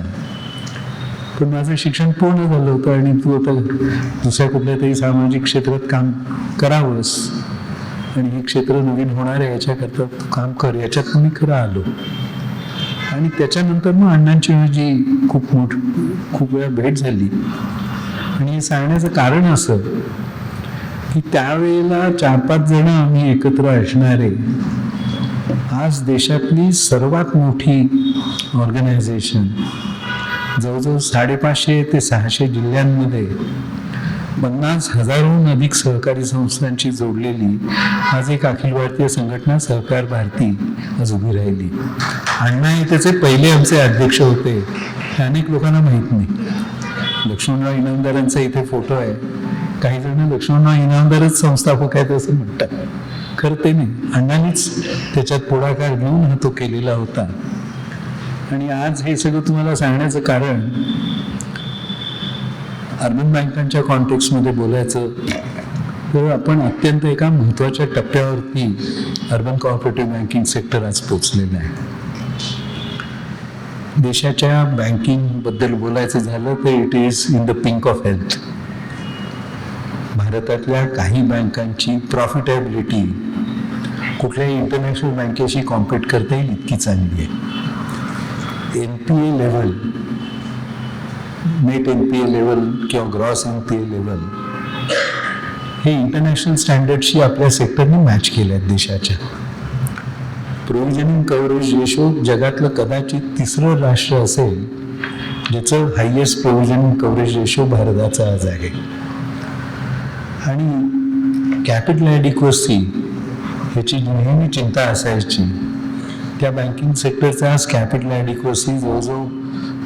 पण माझं शिक्षण पूर्ण झालं होतं आणि तू आता दुसऱ्या कुठल्या तरी सामाजिक क्षेत्रात काम करावंस आणि हे क्षेत्र नवीन होणार आहे, याच्याकरता तू काम कर, याच्यात मी खरं आलो. आणि त्याच्यानंतर मग अण्णांची माझी खूप वेळा भेट झाली. आणि हे सांगण्याचं कारण असं की त्यावेळेला 4-5 जण आम्ही एकत्र असणारे आज देशातली सर्वात मोठी ऑर्गनायझेशन, जवळजवळ 550 ते 600 जिल्ह्यांमध्ये 50,000हून अधिक सहकारी संस्थांची जोडलेली आज एक अखिल भारतीय संघटना सहकार भारती आज उभी राहिली. अण्णा हे त्याचे पहिले आमचे अध्यक्ष होते, हे अनेक लोकांना माहीत नाही. लक्ष्मणराव इनामदारांचा इथे फोटो आहे. काही जण लक्ष्मणराव इनामदारच संस्थापक आहेत असं म्हणतात. खरं ते नाही, अण्णांनीच त्याच्यात पुढाकार घेऊन हा तो केलेला होता. आणि आज हे सगळं तुम्हाला सांगण्याचं कारण अर्बन बँकांच्या कॉन्टेक्स्टमध्ये बोलायचं तर आपण अत्यंत एका महत्त्वाच्या टप्प्यावरती अर्बन कॉर्पोरेटिव्ह बँकिंग सेक्टर आज पोचलेलं आहे. देशाच्या बँकिंगबद्दल बोलायचं झालं तर it is in the pink of health. भारतातल्या काही बँकांची प्रॉफिटेबिलिटी कुठल्याही इंटरनॅशनल बँकेशी कॉम्पीट करता येईल इतकी चांगली आहे. NPA level, net NPA level किंवा ग्रॉस NPA लेवल हे इंटरनॅशनल स्टँडर्डशी आपल्या सेक्टरने मॅच केले आहेत देशाच्या. प्रोव्हिजनिंग कव्हरेज रेशो जगातलं कदाचित 3रं राष्ट्र असेल ज्याचं हायएस्ट प्रोव्हिजनिंग कव्हरेज रेशो भारताचा आज आहे. आणि कॅपिटल ॲडिक्वसी ह्याची नेहमी चिंता असायची. त्या बँकिंग सेक्टरचा आज कॅपिटल ॲडिक्वसी जवळजवळ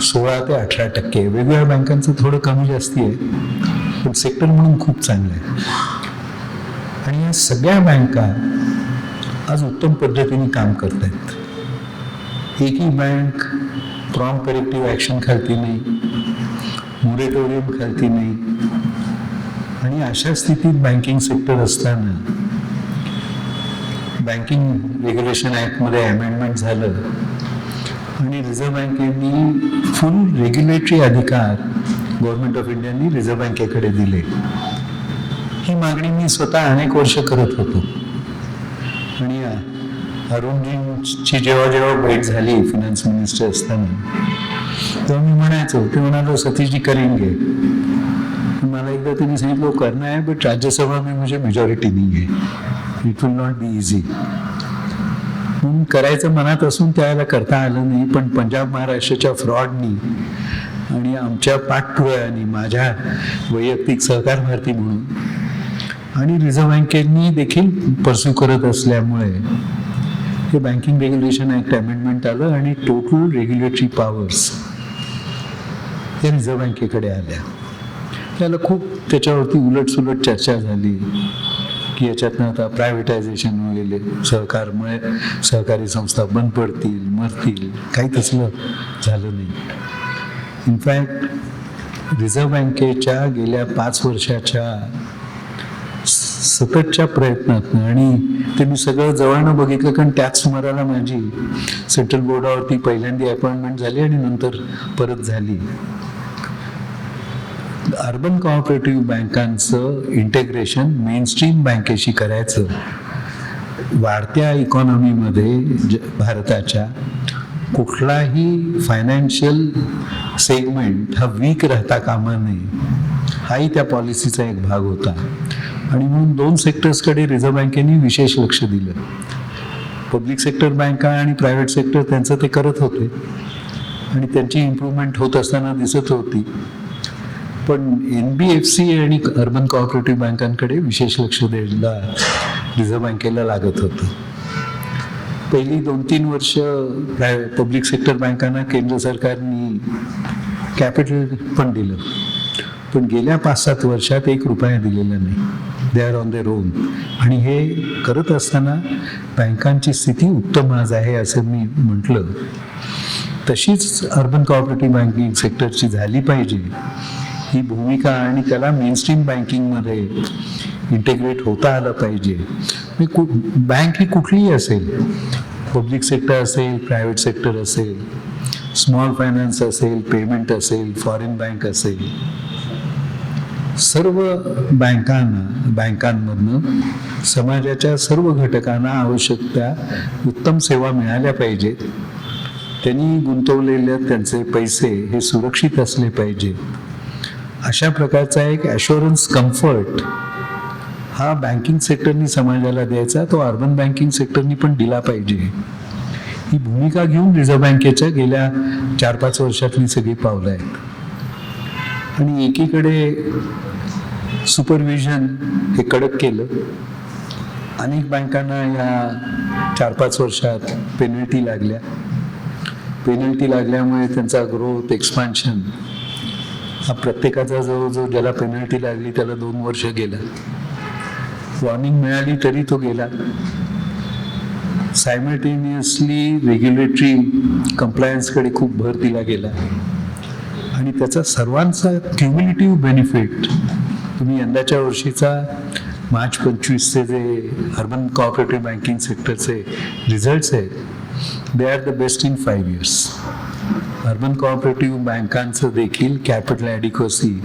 16 ते 18%. वेगवेगळ्या बँकांचं थोडं कमी जास्ती आहे, पण सेक्टर म्हणून खूप चांगलं आहे. आणि या सगळ्या बँका आज उत्तम पद्धतीने काम करत आहेत. एकही बँक प्रॉम्प्ट करेक्टिव्ह ॲक्शन खालती नाही, मोरेटोरियम खालती नाही. आणि अशा स्थितीत बँकिंग सेक्टर असताना बँकिंग रेग्युलेशन ॲक्टमध्ये अमेंडमेंट झालं आणि रिझर्व्ह बँकेनी फुल रेग्युलेटरी अधिकार गव्हर्नमेंट ऑफ इंडियानी रिझर्व्ह बँकेकडे दिले. ही मागणी मी स्वतः अनेक वर्ष करत होतो. आणि अरुणजींची जेव्हा भेट झाली फिनान्स मिनिस्टर असताना तेव्हा मी म्हणायचो, ते म्हणालो सतीशजी करेंगे. मला एकदा त्यांनी सांगितलं करना है बट राज्यसभा में मुझे मेजॉरिटी नहीं है, it will not be easy. म्हणून करायचं मनात असून त्यावेळेला करता आलं नाही. पण पंजाब महाराष्ट्राच्या फ्रॉडनी आणि आमच्या पाठपुराव्याने माझ्या वैयक्तिक सहकार भारती म्हणून आणि रिझर्व्ह बँकेनी देखील परस्यू करत असल्यामुळे हे बँकिंग रेग्युलेशन ॲक्ट अमेंडमेंट आलं आणि टोटल रेग्युलेटरी पॉवर्स हे रिझर्व्ह बँकेकडे आल्या. त्याला खूप त्याच्यावरती उलटसुलट चर्चा झाली की याच्यातनं आता प्रायव्हेटायझेशन वगैरे, सहकारमुळे सहकारी संस्था बंद पडतील, मरतील. काही तसलं झालं नाही. इनफॅक्ट रिझर्व्ह बँकेच्या गेल्या 5 वर्षाच्या सततच्या प्रयत्नातनं, आणि ते मी सगळं जवळनं बघितलं, कारण त्याच सुमाराला माझी सेंट्रल बोर्डावरती पहिल्यांदा अपॉइंटमेंट झाली आणि नंतर परत झाली. अर्बन कोऑपरेटिव्ह बँकांचं इंटिग्रेशन मेनस्ट्रीम बँकेशी करायचं. वाढत्या इकॉनॉमीमध्ये भारताच्या कुठलाही फायनान्शियल सेगमेंट हा वीक राहता कामा नये, हाही त्या पॉलिसीचा एक भाग होता. आणि म्हणून 2 सेक्टर्सकडे रिझर्व्ह बँकेने विशेष लक्ष दिलं. पब्लिक सेक्टर बँका आणि प्रायव्हेट सेक्टर त्यांचं ते करत होते आणि त्यांची इम्प्रूव्हमेंट होत असताना दिसत होती. पण NBFC आणि अर्बन कोऑपरेटिव्ह बँकांकडे विशेष लक्ष द्यायला रिझर्व्ह बँकेला लागत होतं. पहिली 2-3 वर्ष पब्लिक सेक्टर बँकांना केंद्र सरकारने कॅपिटल पण दिलं, पण गेल्या 5-7 वर्षात 1 रुपया दिलेला नाही. They are on their own. आणि हे करत असताना बँकांची स्थिती उत्तम आज आहे असं मी म्हटलं. तशीच अर्बन कोऑपरेटिव्ह बँकिंग सेक्टरची झाली पाहिजे ही भूमिका, आणि त्याला मेनस्ट्रीम बँकिंगमध्ये इंटिग्रेट होता आलं पाहिजे. बँक ही कुठलीही असेल, पब्लिक सेक्टर असेल, प्रायव्हेट सेक्टर असेल, स्मॉल फायनान्स असेल, पेमेंट असेल, फॉरेन बँक असेल, सर्व बँकांमधनं समाजाच्या सर्व घटकांना आवश्यक त्या उत्तम सेवा मिळाल्या पाहिजेत. त्यांनी गुंतवलेले त्यांचे पैसे हे सुरक्षित असले पाहिजेत. अशा प्रकारचा एक ॲश्युरन्स कम्फर्ट हा बँकिंग सेक्टरनी समाजाला द्यायचा, तो अर्बन बँकिंग सेक्टरनी पण दिला पाहिजे. ही भूमिका घेऊन रिझर्व्ह बँकेच्या गेल्या 4-5 वर्षातली सगळी पावलं आहेत. आणि एकीकडे सुपरविजन हे कडक केलं. अनेक बँकांना या 4-5 वर्षात पेनल्टी लागल्या. पेनल्टी लागल्यामुळे त्यांचा ग्रोथ, एक्सपान्शन हा प्रत्येकाचा जवळजवळ ज्याला पेनल्टी लागली त्याला 2 वर्ष गेला. वॉर्निंग मिळाली तरी तो गेला. सायमल्टेनियसली रेग्युलेटरी कंप्लायन्सकडे खूप भर दिला गेला आणि त्याचा सर्वांचा क्युम्युलेटिव्ह बेनिफिट तुम्ही यंदाच्या वर्षीचा मार्च 25चे जे अर्बन कोऑपरेटिव्ह बँकिंग सेक्टरचे रिझल्ट्स आहेत, they are the best in 5 years. Urban cooperative बँकांचं देखील कॅपिटल ॲडिक्वसी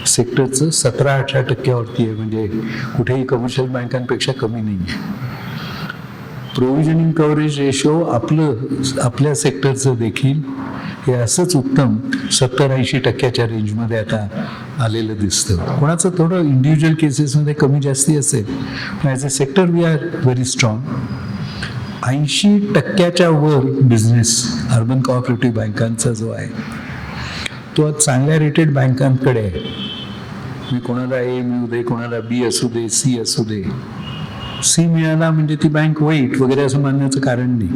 सेक्टरचं 17-18% आहे, म्हणजे कुठेही कमर्शियल बँकांपेक्षा कमी नाही आहे. प्रोव्हिजनिंग कव्हरेज रेशो आपल्या सेक्टरचं देखील हे असंच उत्तम 70-80% रेंजमध्ये आता आलेलं दिसतं. कोणाचं थोडं इंडिव्हिज्युअल केसेसमध्ये कमी जास्ती असेल, पण as a sector we are very strong. 80% वर बिझनेस अर्बन कोऑपरेटिव्ह बँकांचा जो आहे तो आज चांगल्या रेटेड बँकांकडे आहे. मी कोणाला A मिळू दे, कोणाला B असू दे, C असू दे. C मिळाला म्हणजे ती बँक वाईट वगैरे असं मानण्याचं कारण नाही.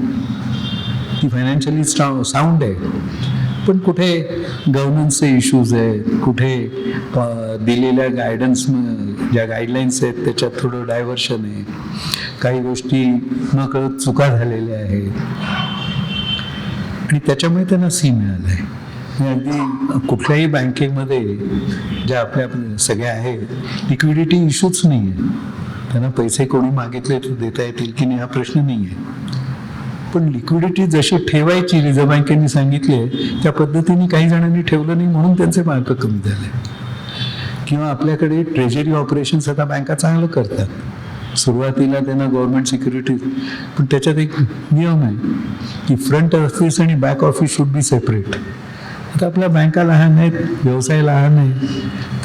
ती फायनान्शियली साऊंड आहे, पण कुठे गव्हर्नन्सचे इश्यूज आहेत, कुठे दिलेल्या गायडन्स ज्या गाईडलाईन्स आहेत त्याच्यात थोडं डायव्हर्शन आहे, काही गोष्टी नकळत चुका झालेल्या आहेत आणि त्याच्यामुळे त्यांना C मिळालं आहे. अगदी कुठल्याही बँकेमध्ये ज्या आपल्या सगळ्या आहेत, लिक्विडिटी इश्यूच नाही आहे. त्यांना पैसे कोणी मागितले तर देता येतील की नाही हा प्रश्न नाही आहे. पण लिक्विडिटी जशी ठेवायची रिझर्व्ह बँकेने सांगितली आहे त्या पद्धतीने काही जणांनी ठेवलं नाही, म्हणून त्यांचे मार्क कमी झाले. किंवा आपल्याकडे ट्रेजरी ऑपरेशन्स आता बँका चांगलं करतात. सुरुवातीला त्यांना गव्हर्नमेंट सिक्युरिटीज, पण त्याच्यात एक नियम आहे की फ्रंट ऑफिस आणि back office should be separate. आता आपल्या बँका लहान आहेत, व्यवसाय लहान आहे,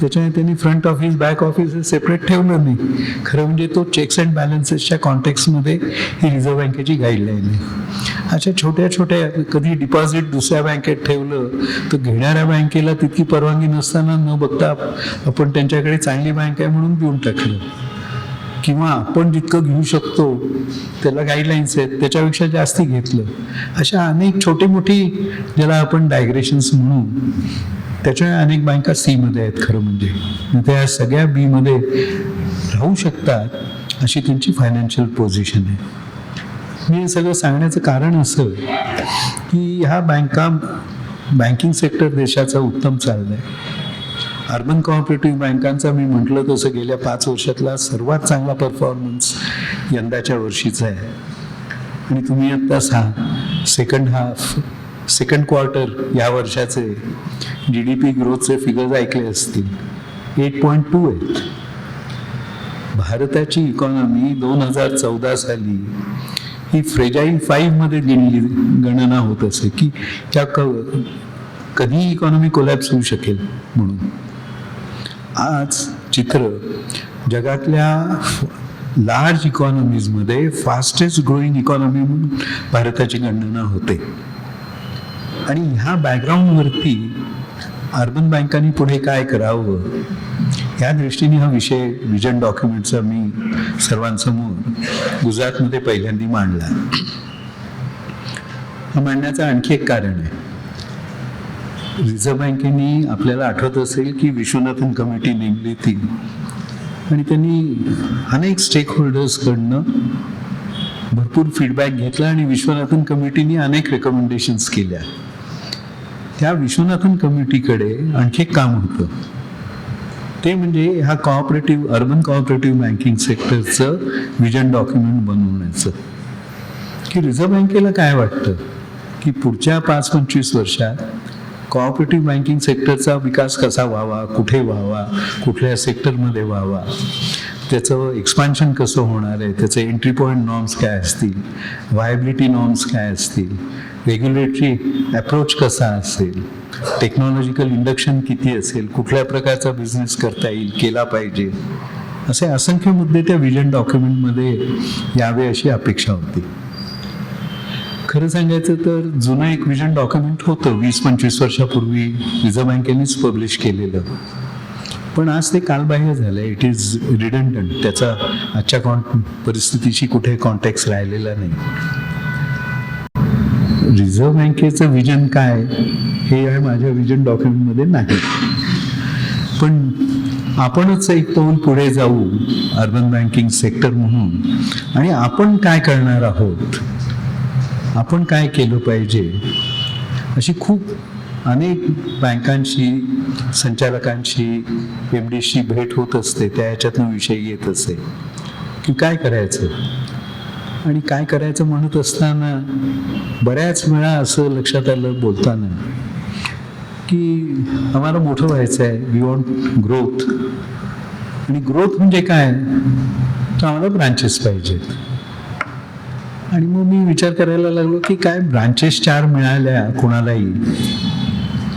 त्याच्यामुळे त्यांनी front office back office separate ठेवलं नाही. खरं म्हणजे तो चेक्स अँड बॅलन्सेसच्या कॉन्टेक्स्टमध्ये ही रिझर्व्ह बँकेची गाईडलाईन आहे. अशा छोट्या छोट्या कधी डिपॉझिट दुसऱ्या बँकेत ठेवलं तर घेणाऱ्या बँकेला तितकी परवानगी नसताना न बघता आपण त्यांच्याकडे चांगली बँक आहे म्हणून देऊन टाकलं, किंवा आपण जितकं घेऊ शकतो त्याला गाईडलाईन्स आहेत त्याच्यापेक्षा जास्ती घेतलं. अशा अनेक छोटी मोठी ज्याला आपण डायग्रेशन्स म्हणू, त्याच्यामुळे अनेक बँका C मध्ये आहेत. खरं म्हणजे त्या सगळ्या B मध्ये राहू शकतात अशी त्यांची फायनान्शियल पोझिशन आहे. मी हे सगळं सांगण्याचं कारण असं की ह्या बँकिंग सेक्टर देशाचा उत्तम चाललं आहे. अर्बन कोऑपरेटिव्ह बँकांचा मी म्हटलं तसं गेल्या 5 वर्षातला सर्वात चांगला परफॉर्मन्स यंदाच्या वर्षीचा आहे. आणि तुम्ही आता सेकंड क्वार्टर या वर्षाचे GDP ग्रोथचे फिगर्स ऐकले असतील. 8.2 आहेत. भारताची इकॉनॉमी 2014 साली ही फ्रेजाईल 5 मध्ये गणना होत असे की त्या कधी इकॉनॉमी कोलॅप्स होऊ शकेल म्हणून. आज चित्र जगातल्या लार्ज इकॉनॉमीजमध्ये फास्टेस्ट ग्रोईंग इकॉनॉमी म्हणून भारताची गणना होते. आणि ह्या बॅकग्राऊंडवरती अर्बन बँकांनी पुढे काय करावं या दृष्टीने हा विषय विजन डॉक्युमेंटचा मी सर्वांसमोर गुजरातमध्ये पहिल्यांदा मांडला. हा मांडण्याचं आणखी एक कारण आहे. रिझर्व्ह बँकेने आपल्याला आठवत असेल की विश्वनाथन कमिटी नेमली ती आणि त्यांनी अनेक स्टेक होल्डर्सकडनं भरपूर फीडबॅक घेतला आणि विश्वनाथन कमिटीने अनेक रेकमेंडेशन्स केल्या. त्या विश्वनाथन कमिटीकडे आणखी एक काम होतं. ते म्हणजे ह्या अर्बन कोऑपरेटिव्ह बँकिंग सेक्टरचं विजन डॉक्युमेंट बनवण्याचं. की रिझर्व्ह बँकेला काय वाटतं की पुढच्या 5-25 वर्षात कोऑपरेटिव्ह बँकिंग सेक्टरचा विकास कसा व्हावा, कुठे व्हावा, कुठल्या सेक्टरमध्ये व्हावा, त्याचं एक्सपान्शन कसं होणार आहे, त्याचे एंट्री पॉईंट नॉर्म्स काय असतील, व्हायबिलिटी नॉर्म्स काय असतील, रेग्युलेटरी अप्रोच कसा असेल, टेक्नॉलॉजिकल इंडक्शन किती असेल, कुठल्या प्रकारचा बिझनेस करता येईल, केला पाहिजे, असे असंख्य मुद्दे त्या विजन डॉक्युमेंटमध्ये यावे अशी अपेक्षा होती. खरं सांगायचं तर जुनं एक विजन डॉक्युमेंट होतं 20-25 वर्षापूर्वी रिझर्व्ह बँकेनेच पब्लिश केलेलं. पण आज ते कालबाह्य झालं. It is redundant. त्याचा आजच्या परिस्थितीशी कुठे कॉन्टॅक्ट राहिलेला नाही. रिझर्व्ह बँकेचं विजन काय हे आहे माझ्या विजन डॉक्युमेंटमध्ये नाही. पण आपणच एक पाऊल पुढे जाऊ अर्बन बँकिंग सेक्टर म्हणून. आणि आपण काय करणार आहोत, आपण काय केलं पाहिजे, अशी खूप अनेक बँकांशी, संचालकांशी, MDशी भेट होत असते. त्या ह्याच्यातनं विषय येत असे की काय करायचं. आणि काय करायचं म्हणत असताना बऱ्याच वेळा असं लक्षात आलं बोलताना की आम्हाला मोठं व्हायचं आहे, वी वॉन्ट ग्रोथ. आणि ग्रोथ म्हणजे काय, तर आम्हाला ब्रांचेस पाहिजेत. आणि मग मी विचार करायला लागलो की काय ब्रांचेस 4 मिळाल्या कोणालाही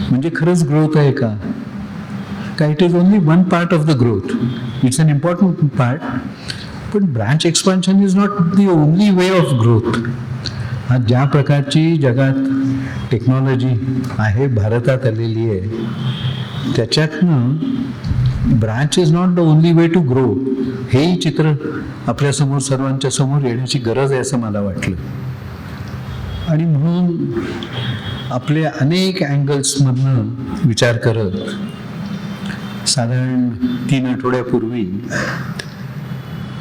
म्हणजे खरंच ग्रोथ आहे का? It is only one part of the growth. It's an important part. पण branch expansion is not the only way of growth. आज ज्या प्रकारची जगात टेक्नॉलॉजी आहे, भारतात आलेली आहे, त्याच्यातनं branch is not the only way to grow. हेही चित्र आपल्यासमोर सर्वांच्या समोर येण्याची गरज आहे असं मला वाटलं. आणि म्हणून आपल्या अनेक अँगल्समधनं विचार करत साधारण 3 आठवड्यापूर्वी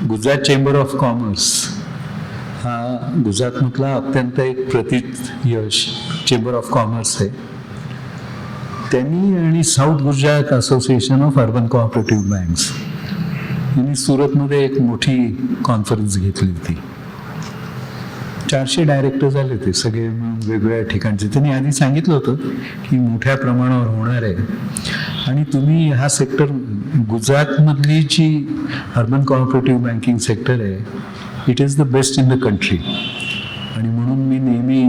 गुजरात चेंबर ऑफ कॉमर्स हा गुजरातमधला अत्यंत एक प्रथित यश चेंबर ऑफ कॉमर्स आहे, त्यांनी आणि south Gujarat association of urban cooperative banks यांनी सुरतमध्ये एक मोठी कॉन्फरन्स घेतली होती. 400 डायरेक्टर झाले होते सगळे मिळून वेगवेगळ्या ठिकाणचे. त्यांनी आधी सांगितलं होतं की मोठ्या प्रमाणावर होणार आहे आणि तुम्ही हा सेक्टर गुजरातमधली जी अर्बन कोऑपरेटिव्ह बँकिंग सेक्टर आहे, it is the best in the country. आणि म्हणून मी नेहमी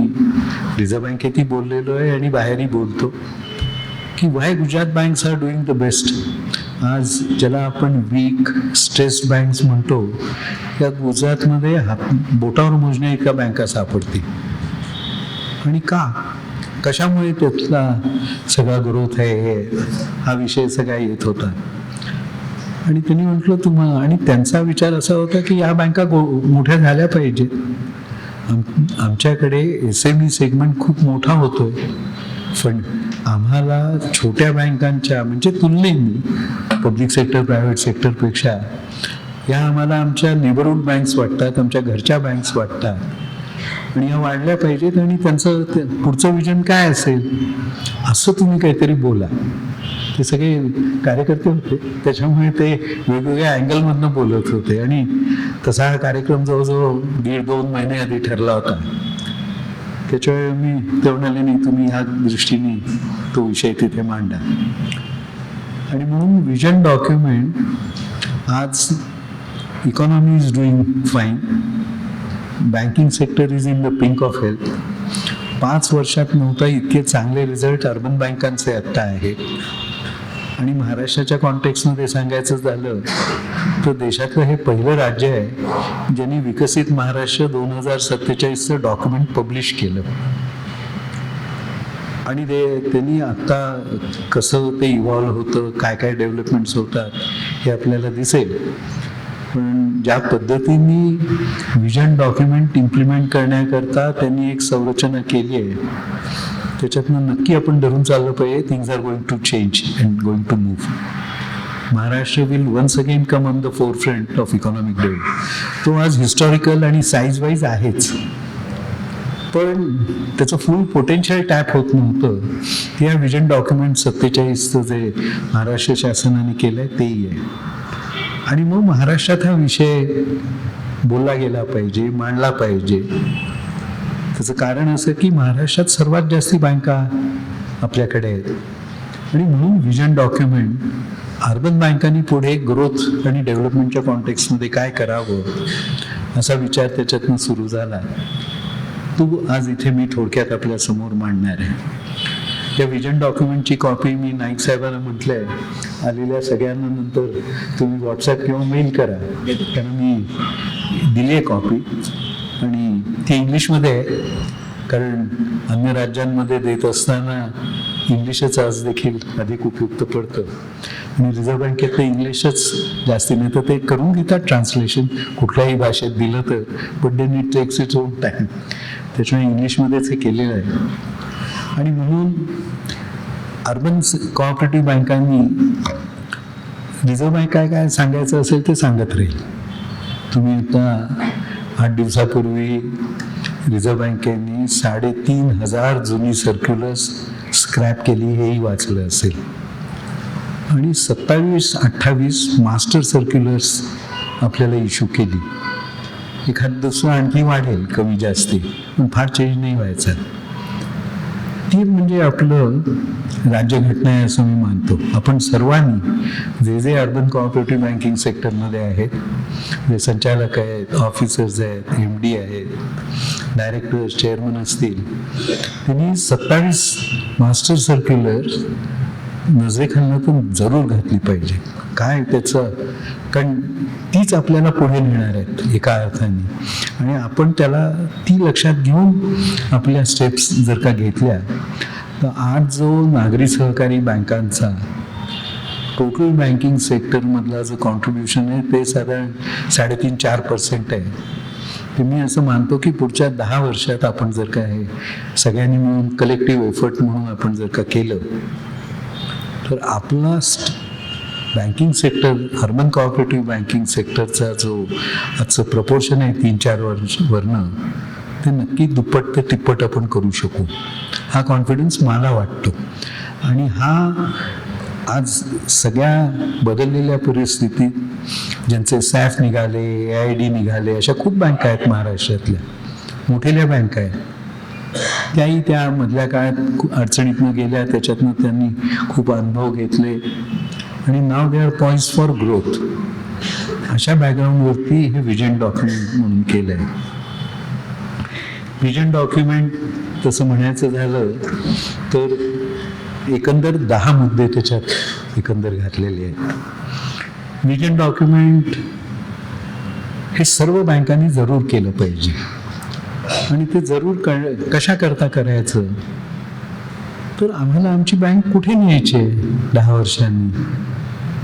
रिझर्व्ह बँकेतही बोललेलो आहे आणि बाहेरही बोलतो की why Gujarat banks are doing the best. आज ज्याला आपण वीक स्ट्रेस्ड बँक्स म्हणतो, या गुजरातमध्ये बोटावर मोजण्या इतक्या बँका सापडतील. आणि कशामुळे त्यातला सगळा ग्रोथ आहे हा विषय सगळा येत होता. आणि त्यांनी म्हटलं आणि त्यांचा विचार असा होता की या बँका मोठ्या झाल्या पाहिजेत. आमच्याकडे SME सेगमेंट खूप मोठा होतोय, पण आम्हाला छोट्या बँकांच्या म्हणजे तुलनेने पब्लिक सेक्टर प्रायव्हेट सेक्टरपेक्षा या आम्हाला आमच्या नेबरहूड बँक्स वाटतात, आमच्या घरच्या बँक्स वाटतात. आणि या वाढल्या पाहिजेत आणि त्यांचं पुढचं विजन काय असेल असं तुम्ही काहीतरी बोला. ते सगळे कार्यकर्ते होते, त्याच्यामुळे ते वेगवेगळ्या अँगलमधनं बोलत होते आणि तसा हा कार्यक्रम जवळजवळ 1.5-2 महिने आधी ठरला होता. त्याच्यावेळी मी ते म्हणाले नाही, तुम्ही ह्या दृष्टीने तो विषय तिथे मांडा. आणि म्हणून विजन डॉक्युमेंट आज economy is doing fine, banking sector is in the pink of health. 5 वर्षात नव्हता इतके चांगले रिझल्ट अर्बन बँकांचे आत्ता आहेत. आणि महाराष्ट्राच्या कॉन्टेक्स्टमध्ये सांगायचं झालं तर देशातलं हे पहिलं राज्य आहे ज्यांनी विकसित महाराष्ट्र 2047चं डॉक्युमेंट पब्लिश केलं. आणि त्यांनी आता कसं ते इव्हॉल्व्ह होतं, काय काय डेव्हलपमेंट्स होतात हे आपल्याला दिसेल. पण ज्या पद्धतीने विजन डॉक्युमेंट इम्प्लिमेंट करण्याकरता त्यांनी एक संरचना केली आहे, त्याच्यातनं नक्की आपण धरून चाललं पाहिजे. Things are going to change and going to move. Maharashtra will once again come on the forefront of economic development. तो आज हिस्टॉरिकल आणि साईज वाईज आहेच, पण त्याचं फुल पोटेन्शियल टॅप होत नव्हतं. या विजन डॉक्युमेंट 47चं जे महाराष्ट्र शासनाने केलं आहे तेही आहे. आणि मग महाराष्ट्रात हा विषय बोलला गेला पाहिजे, मांडला पाहिजे. त्याचं कारण असं की महाराष्ट्रात सर्वात जास्ती बँका आपल्याकडे आहेत आणि म्हणून विजन डॉक्युमेंट अर्बन बँकांनी पुढे ग्रोथ आणि डेव्हलपमेंटच्या कॉन्टेक्स्टमध्ये काय करावं असा विचार त्याच्यातनं सुरू झाला. तो आज इथे मी थोडक्यात आपल्या समोर मांडणार आहे. त्या विजन डॉक्युमेंटची कॉपी मी नाईक साहेबांना म्हटलंय, आलेल्या सगळ्यांना नंतर तुम्ही व्हॉट्सॲप किंवा मेल करा, कारण मी दिली आहे कॉपी आणि ती इंग्लिशमध्ये आहे. कारण अन्य राज्यांमध्ये देत असताना इंग्लिशच आज देखील अधिक उपयुक्त पडतं आणि रिझर्व्ह बँकेत इंग्लिशच जास्ती नाही तर ते करून घेतात ट्रान्सलेशन कुठल्याही भाषेत दिलं तर, but they need text its own time. त्याच्यामुळे इंग्लिशमध्येच हे केलेलं आहे. आणि म्हणून अर्बन कोऑपरेटिव्ह बँकांनी रिझर्व्ह बँक काय काय सांगायचं असेल ते सांगत राहील. तुम्ही आता 8 दिवसापूर्वी रिझर्व्ह बँकेने 3,500 जुनी सर्क्युलर्स स्क्रॅप केली हेही वाचलं असेल आणि 27-28 मास्टर सर्क्युलर्स आपल्याला इश्यू केली. एखादं दुसरं आणखी वाढेल कमी जास्ती, पण फार चेंज नाही व्हायचा. ती म्हणजे आपलं राज्यघटना आहे असं मी मानतो. आपण सर्वांनी जे जे अर्बन कोऑपरेटिव्ह बँकिंग सेक्टरमध्ये आहेत, जे संचालक आहेत, ऑफिसर्स आहेत, MD आहेत, डायरेक्टर्स, चेअरमन असतील, त्यांनी 27 मास्टर सर्क्युलर नजरेखालनातून जरूर घातली पाहिजे. काय त्याचं, कारण तीच आपल्याला पुढे नेणार आहेत एका अर्थाने. आणि आपण त्याला ती लक्षात घेऊन आपल्या स्टेप्स जर का घेतल्या तर आज जो नागरी सहकारी बँकांचा टोटल बँकिंग सेक्टरमधला जो कॉन्ट्रीब्युशन आहे ते साधारण 3.5-4% आहे. ते मी असं मानतो की पुढच्या 10 वर्षात आपण जर का हे सगळ्यांनी मिळून कलेक्टिव्ह एफर्ट म्हणून आपण जर का केलं तर आपला banking sector, urban cooperative banking सेक्टरचा जो आजचं प्रपोर्शन आहे 3-4 वर्षवरनं ते नक्की दुप्पट ते तिप्पट आपण करू शकू, हा कॉन्फिडन्स मला वाटतो. आणि हा आज सगळ्या बदललेल्या परिस्थितीत ज्यांचे सॅफ निघाले, AID निघाले, अशा खूप बँका आहेत महाराष्ट्रातल्या, मोठ्या बँका आहेत, त्याही त्या मधल्या काळात अडचणीतनं गेल्या, त्याच्यातनं त्यांनी खूप अनुभव घेतले आणि now they are points for growth. अशा बॅकग्राऊंडवरती हे विजन डॉक्युमेंट म्हणून केलं आहे. विजन डॉक्युमेंट तसं म्हणायचं झालं तर एकंदर 10 मुद्दे त्याच्यात एकंदर घातलेले आहेत. विजन डॉक्युमेंट हे सर्व बँकांनी जरूर केलं पाहिजे आणि ते जरूर कशा करता करायचं तर आम्हाला आमची बँक कुठे न्यायची आहे 10 वर्षांनी,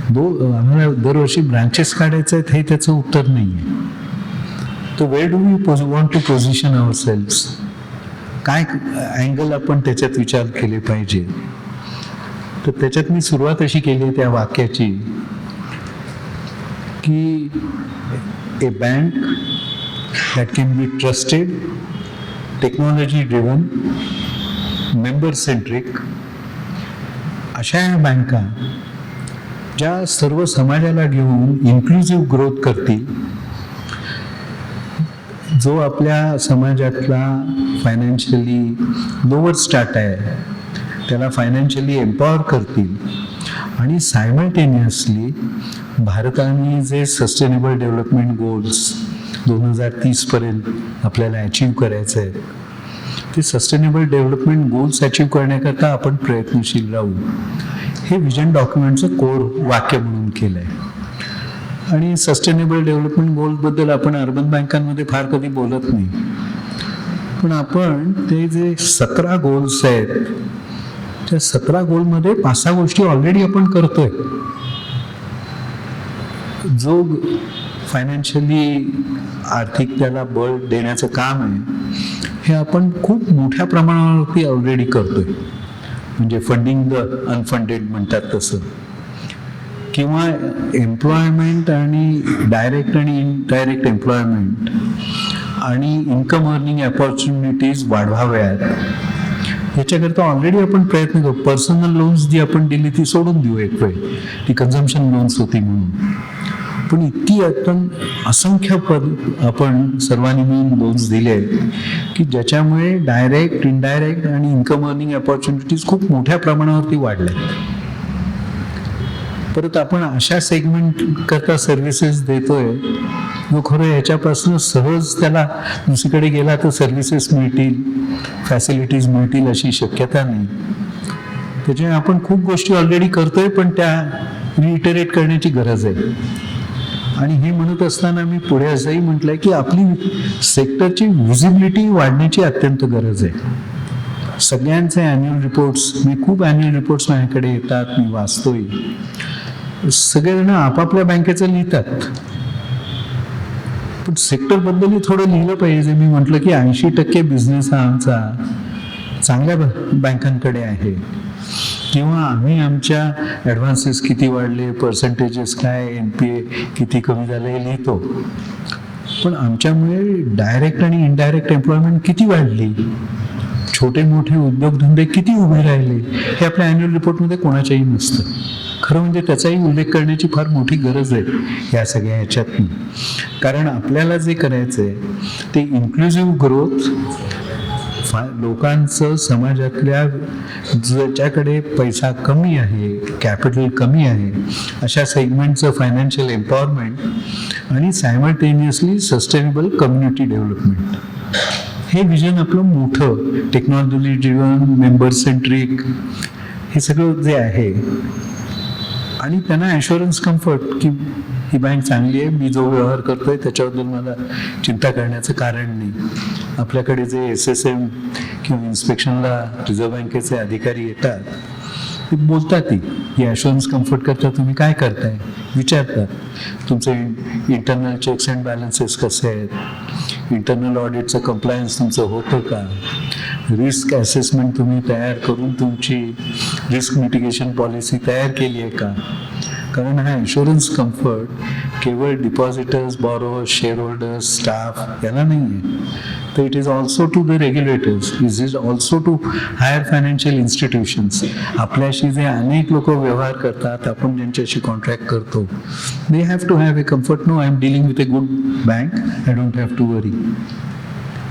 आम्हाला दरवर्षी ब्रांचेस काढायचे आहेत हे त्याचं उत्तर नाही आहे. तर where do we want to position our selfs, काय अँगल आपण त्याच्यात विचार केले पाहिजे. तर त्याच्यात मी सुरुवात अशी केली आहे त्या वाक्याची की a bank that can be trusted technology driven, member centric अशा या बँका ज्या सर्व समाजाला घेऊन इन्क्लुझिव्ह ग्रोथ करतील, जो आपल्या समाजातला फायनान्शियली लोअर स्टार्ट आहे त्याला फायनान्शियली एम्पॉवर करतील आणि सायमल्टेनियसली भारताने जे सस्टेनेबल डेव्हलपमेंट गोल्स 2030 पर्यंत आपल्याला अचीव करायचे आहेत, ते सस्टेनेबल डेव्हलपमेंट गोल्स अचीव करण्याकरता आपण प्रयत्नशील राहू, हे विजन डॉक्युमेंटचं कोर वाक्य म्हणून केलं आहे. आणि सस्टेनेबल डेव्हलपमेंट गोल्सबद्दल आपण अर्बन बँकांमध्ये फार कधी बोलत नाही, पण आपण ते जे 17 गोल्स आहेत त्या 17 गोलमध्ये 5-6 गोष्टी ऑलरेडी आपण करतोय. जो फायनान्शियली आर्थिक त्याला बळ देण्याचं काम आहे हे आपण खूप मोठ्या प्रमाणावरती ऑलरेडी करतोय, म्हणजे फंडिंग द अनफंडेड म्हणतात तसं, किंवा एम्प्लॉयमेंट आणि डायरेक्ट आणि इनडायरेक्ट एम्प्लॉयमेंट आणि इन्कम अर्निंग अपॉर्च्युनिटीज वाढवाव्यात याच्याकरता ऑलरेडी आपण प्रयत्न करू. पर्सनल लोन्स जी आपण दिली ती सोडून देऊ एक वेळ, ती कन्झम्पशन लोन्स होती म्हणून, पण इतकी असंख्य आपण सर्वांनी मिळून लोन्स दिले आहेत की ज्याच्यामुळे डायरेक्ट, इनडायरेक्ट आणि इन्कम अर्निंग अपॉर्च्युनिटीज खूप मोठ्या प्रमाणावरती वाढल्या. परत आपण अशा सेगमेंट करता सर्व्हिसेस देतोय जो खरं याच्यापासून सहज त्याला दुसरीकडे गेला तर सर्व्हिसेस मिळतील, फॅसिलिटीज मिळतील अशी शक्यता नाही. त्याच्यामुळे आपण खूप गोष्टी ऑलरेडी करतोय, पण त्या रिइटरेट करण्याची गरज आहे. आणि हे म्हणत असताना मी पुढे असंही म्हटलंय की आपली सेक्टरची व्हिजिबिलिटी वाढण्याची अत्यंत गरज आहे. सगळ्यांचे ॲन्युअल रिपोर्ट्स, मी खूप ॲन्युअल रिपोर्ट्स माझ्याकडे येतात, मी वाचतोय. सगळेजण आपापल्या बँकेचं लिहितात, पण सेक्टरबद्दलही थोडं लिहिलं पाहिजे. मी म्हटलं की 80% बिझनेस हा आमचा चांगल्या बँकांकडे आहे, किंवा आम्ही आमच्या ॲडव्हान्सेस किती वाढले, पर्सेंटेजेस काय, NPA किती कमी झालं हे लिहितो, पण आमच्यामुळे डायरेक्ट आणि इनडायरेक्ट एम्प्लॉयमेंट किती वाढली, छोटे मोठे उद्योगधंदे किती उभे राहिले, हे आपल्या ॲन्युअल रिपोर्टमध्ये कोणाच्याही नसतं. खरं म्हणजे त्याचाही उल्लेख करण्याची फार मोठी गरज आहे या सगळ्या ह्याच्यातून. कारण आपल्याला जे करायचं आहे ते इन्क्लुझिव्ह ग्रोथ, लोकांचं समाजातल्या ज्याच्याकडे पैसा कमी आहे, कॅपिटल कमी आहे, अशा सेगमेंटचं फायनान्शियल एम्पॉवरमेंट आणि सायमल्टेनियसली सस्टेनेबल कम्युनिटी डेव्हलपमेंट, हे विजन आपलं मोठं टेक्नॉलॉजी ड्रिव्हन, मेंबर सेंट्रिक हे सगळं जे आहे. आणि त्यांना ॲश्युरन्स कम्फर्ट की ही बँक चांगली आहे, मी जो व्यवहार करतोय त्याच्याबद्दल मला चिंता करण्याचं कारण नाही. आपल्याकडे जे SSM किंवा इन्स्पेक्शनला रिझर्व्ह बँकेचे अधिकारी येतात ते बोलतात की ॲश्युरन्स कम्फर्ट करता तुम्ही काय करताय, विचारतात तुमचे इंटरनल चेक्स अँड बॅलन्सेस कसे आहेत, इंटरनल ऑडिटचं कंप्लायन्स तुमचं होतं का, रिस्क असेसमेंट तुम्ही तयार करून तुमची रिस्क मिटिगेशन पॉलिसी तयार केली आहे का. कारण हा इन्शुरन्स कम्फर्ट केवळ depositors, borrowers, share holders, staff याला नाही आहे, तर it is also to the regulators, it is also to higher financial institutions. आपल्याशी जे अनेक लोक व्यवहार करतात, आपण ज्यांच्याशी कॉन्ट्रॅक्ट करतो, they have to have a comfort, no I'm dealing with a good bank, I don't have to worry.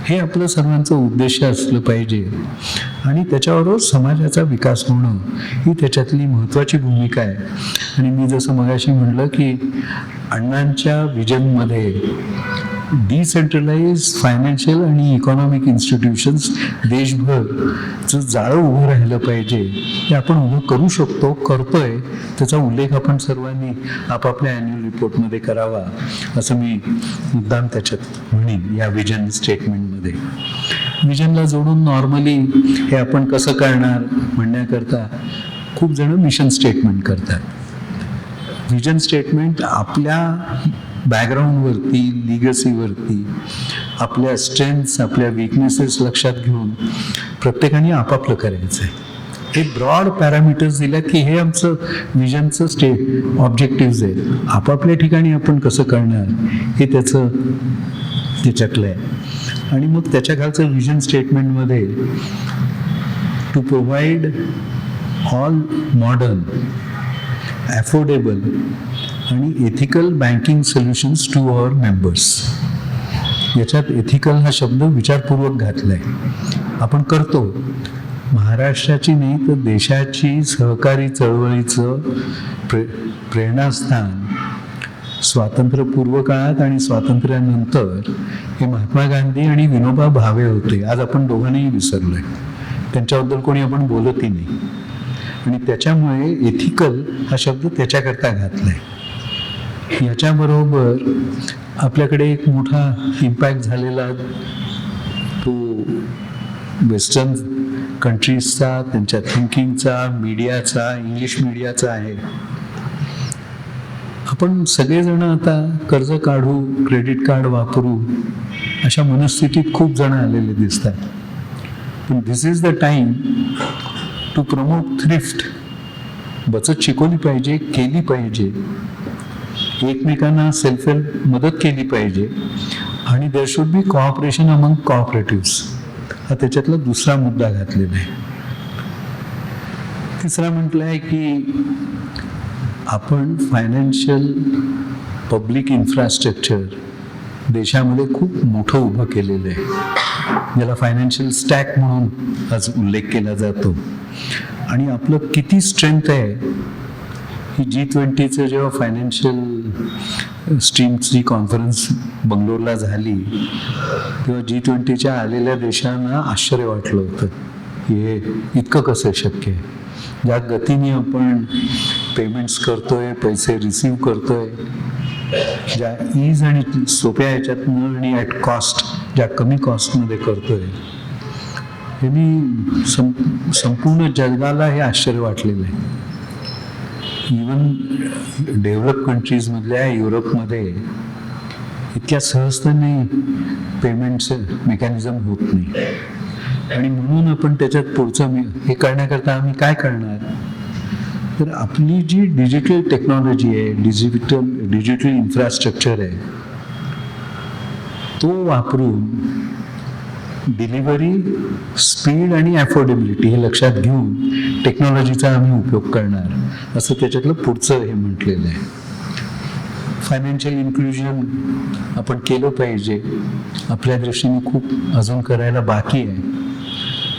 हे आपलं सर्वांचं उद्देश असलं पाहिजे. आणि त्याच्याबरोबर समाजाचा विकास होणं ही त्याच्यातली महत्त्वाची भूमिका आहे. आणि मी जसं मगाशी म्हटलं की अण्णांच्या विजनमध्ये डिसेंट्रलाइज फायनान्शियल आणि इकॉनॉमिक इन्स्टिट्यूशन्स देशभरचं जाळं उभं राहिलं पाहिजे, ते आपण उभं करू शकतो, करतोय. त्याचा उल्लेख आपण सर्वांनी आपापल्या ॲन्युअल रिपोर्टमध्ये करावा असं मी मुद्दाम त्याच्यात म्हणेन. या विजन स्टेटमेंटमध्ये विजनला जोडून नॉर्मली हे आपण कसं करणार म्हणण्याकरता खूप जण मिशन स्टेटमेंट करतात. विजन स्टेटमेंट आपल्या बॅकग्राऊंडवरती, लिगसीवरती, आपल्या स्ट्रेंथ्स, आपल्या विकनेसेस लक्षात घेऊन प्रत्येकाने आपापलं करायचं आहे. हे ब्रॉड पॅरामीटर्स दिल्यात की हे आमचं विजनचं ऑब्जेक्टिव्ज आहेत. आपापल्या ठिकाणी आपण कसं करणार हे त्याच्यातलं आहे. आणि मग त्याच्या खालचं व्हिजन स्टेटमेंटमध्ये to provide all modern affordable आणि ethical banking solutions to our members. याच्यात एथिकल हा शब्द विचारपूर्वक घातला आहे. आपण करतो, महाराष्ट्राची नाही तर देशाची सहकारी चळवळीचं प्रेरणास्थान स्वातंत्र्यपूर्व काळात आणि स्वातंत्र्यानंतर हे महात्मा गांधी आणि विनोबा भावे होते. आज आपण दोघांनाही विसरलोय, त्यांच्याबद्दल कोणी आपण बोलतही नाही. आणि त्याच्यामुळे एथिकल हा शब्द त्याच्याकरता घातलाय. याच्याबरोबर आपल्याकडे एक मोठा इम्पॅक्ट झालेला तो वेस्टर्न कंट्रीजचा, त्यांच्या थिंकिंगचा, मीडियाचा, इंग्लिश मीडियाचा आहे. आपण सगळेजण आता कर्ज काढू, क्रेडिट कार्ड वापरू अशा मनस्थितीत खूप जण आलेले दिसतात. पण this is the time to promote thrift. बचत शिकवली पाहिजे, केली पाहिजे, एकमेकांना सेल्फ हेल्प मदत केली पाहिजे. आणि there should be cooperation among cooperatives. हा त्याच्यातला दुसरा मुद्दा घातलेला आहे. तिसरा म्हटलं आहे की आपण फायनान्शियल पब्लिक इन्फ्रास्ट्रक्चर देशामध्ये खूप मोठं उभं केलेलं आहे, ज्याला फायनान्शियल स्टॅक म्हणून आज उल्लेख केला जातो. आणि आपलं किती स्ट्रेंथ आहे ही G20चं जेव्हा फायनान्शियल स्ट्रीमची कॉन्फरन्स बंगलोरला झाली तेव्हा G20च्या आलेल्या देशांना आश्चर्य वाटलं होतं की हे इतकं कसं शक्य आहे. ज्या गतीने आपण पेमेंट्स करतोय, पैसे रिसीव करतोय, ज्या ईज आणि सोप्या ह्याच्यातनं आणि ॲट कॉस्ट, ज्या कमी कॉस्टमध्ये करतोय, हे मी संपूर्ण जगाला हे आश्चर्य वाटलेलं आहे. इवन डेव्हलप कंट्रीजमधल्या युरोपमध्ये इतक्या सहजतेने पेमेंटचं मेकॅनिझम होत नाही. आणि म्हणून आपण त्याच्यात पुढचं हे करण्याकरता आम्ही काय करणार, तर आपली जी डिजिटल टेक्नॉलॉजी आहे, डिजिटल इन्फ्रास्ट्रक्चर आहे, तो वापरून डिलिव्हरी, स्पीड आणि अफोर्डेबिलिटी हे लक्षात घेऊन टेक्नॉलॉजीचा आम्ही उपयोग करणार, असं त्याच्यातलं पुढचं हे म्हटलेलं आहे. फायनान्शियल इन्क्लुजन आपण केलं पाहिजे. आपल्या दृष्टीने खूप अजून करायला बाकी आहे.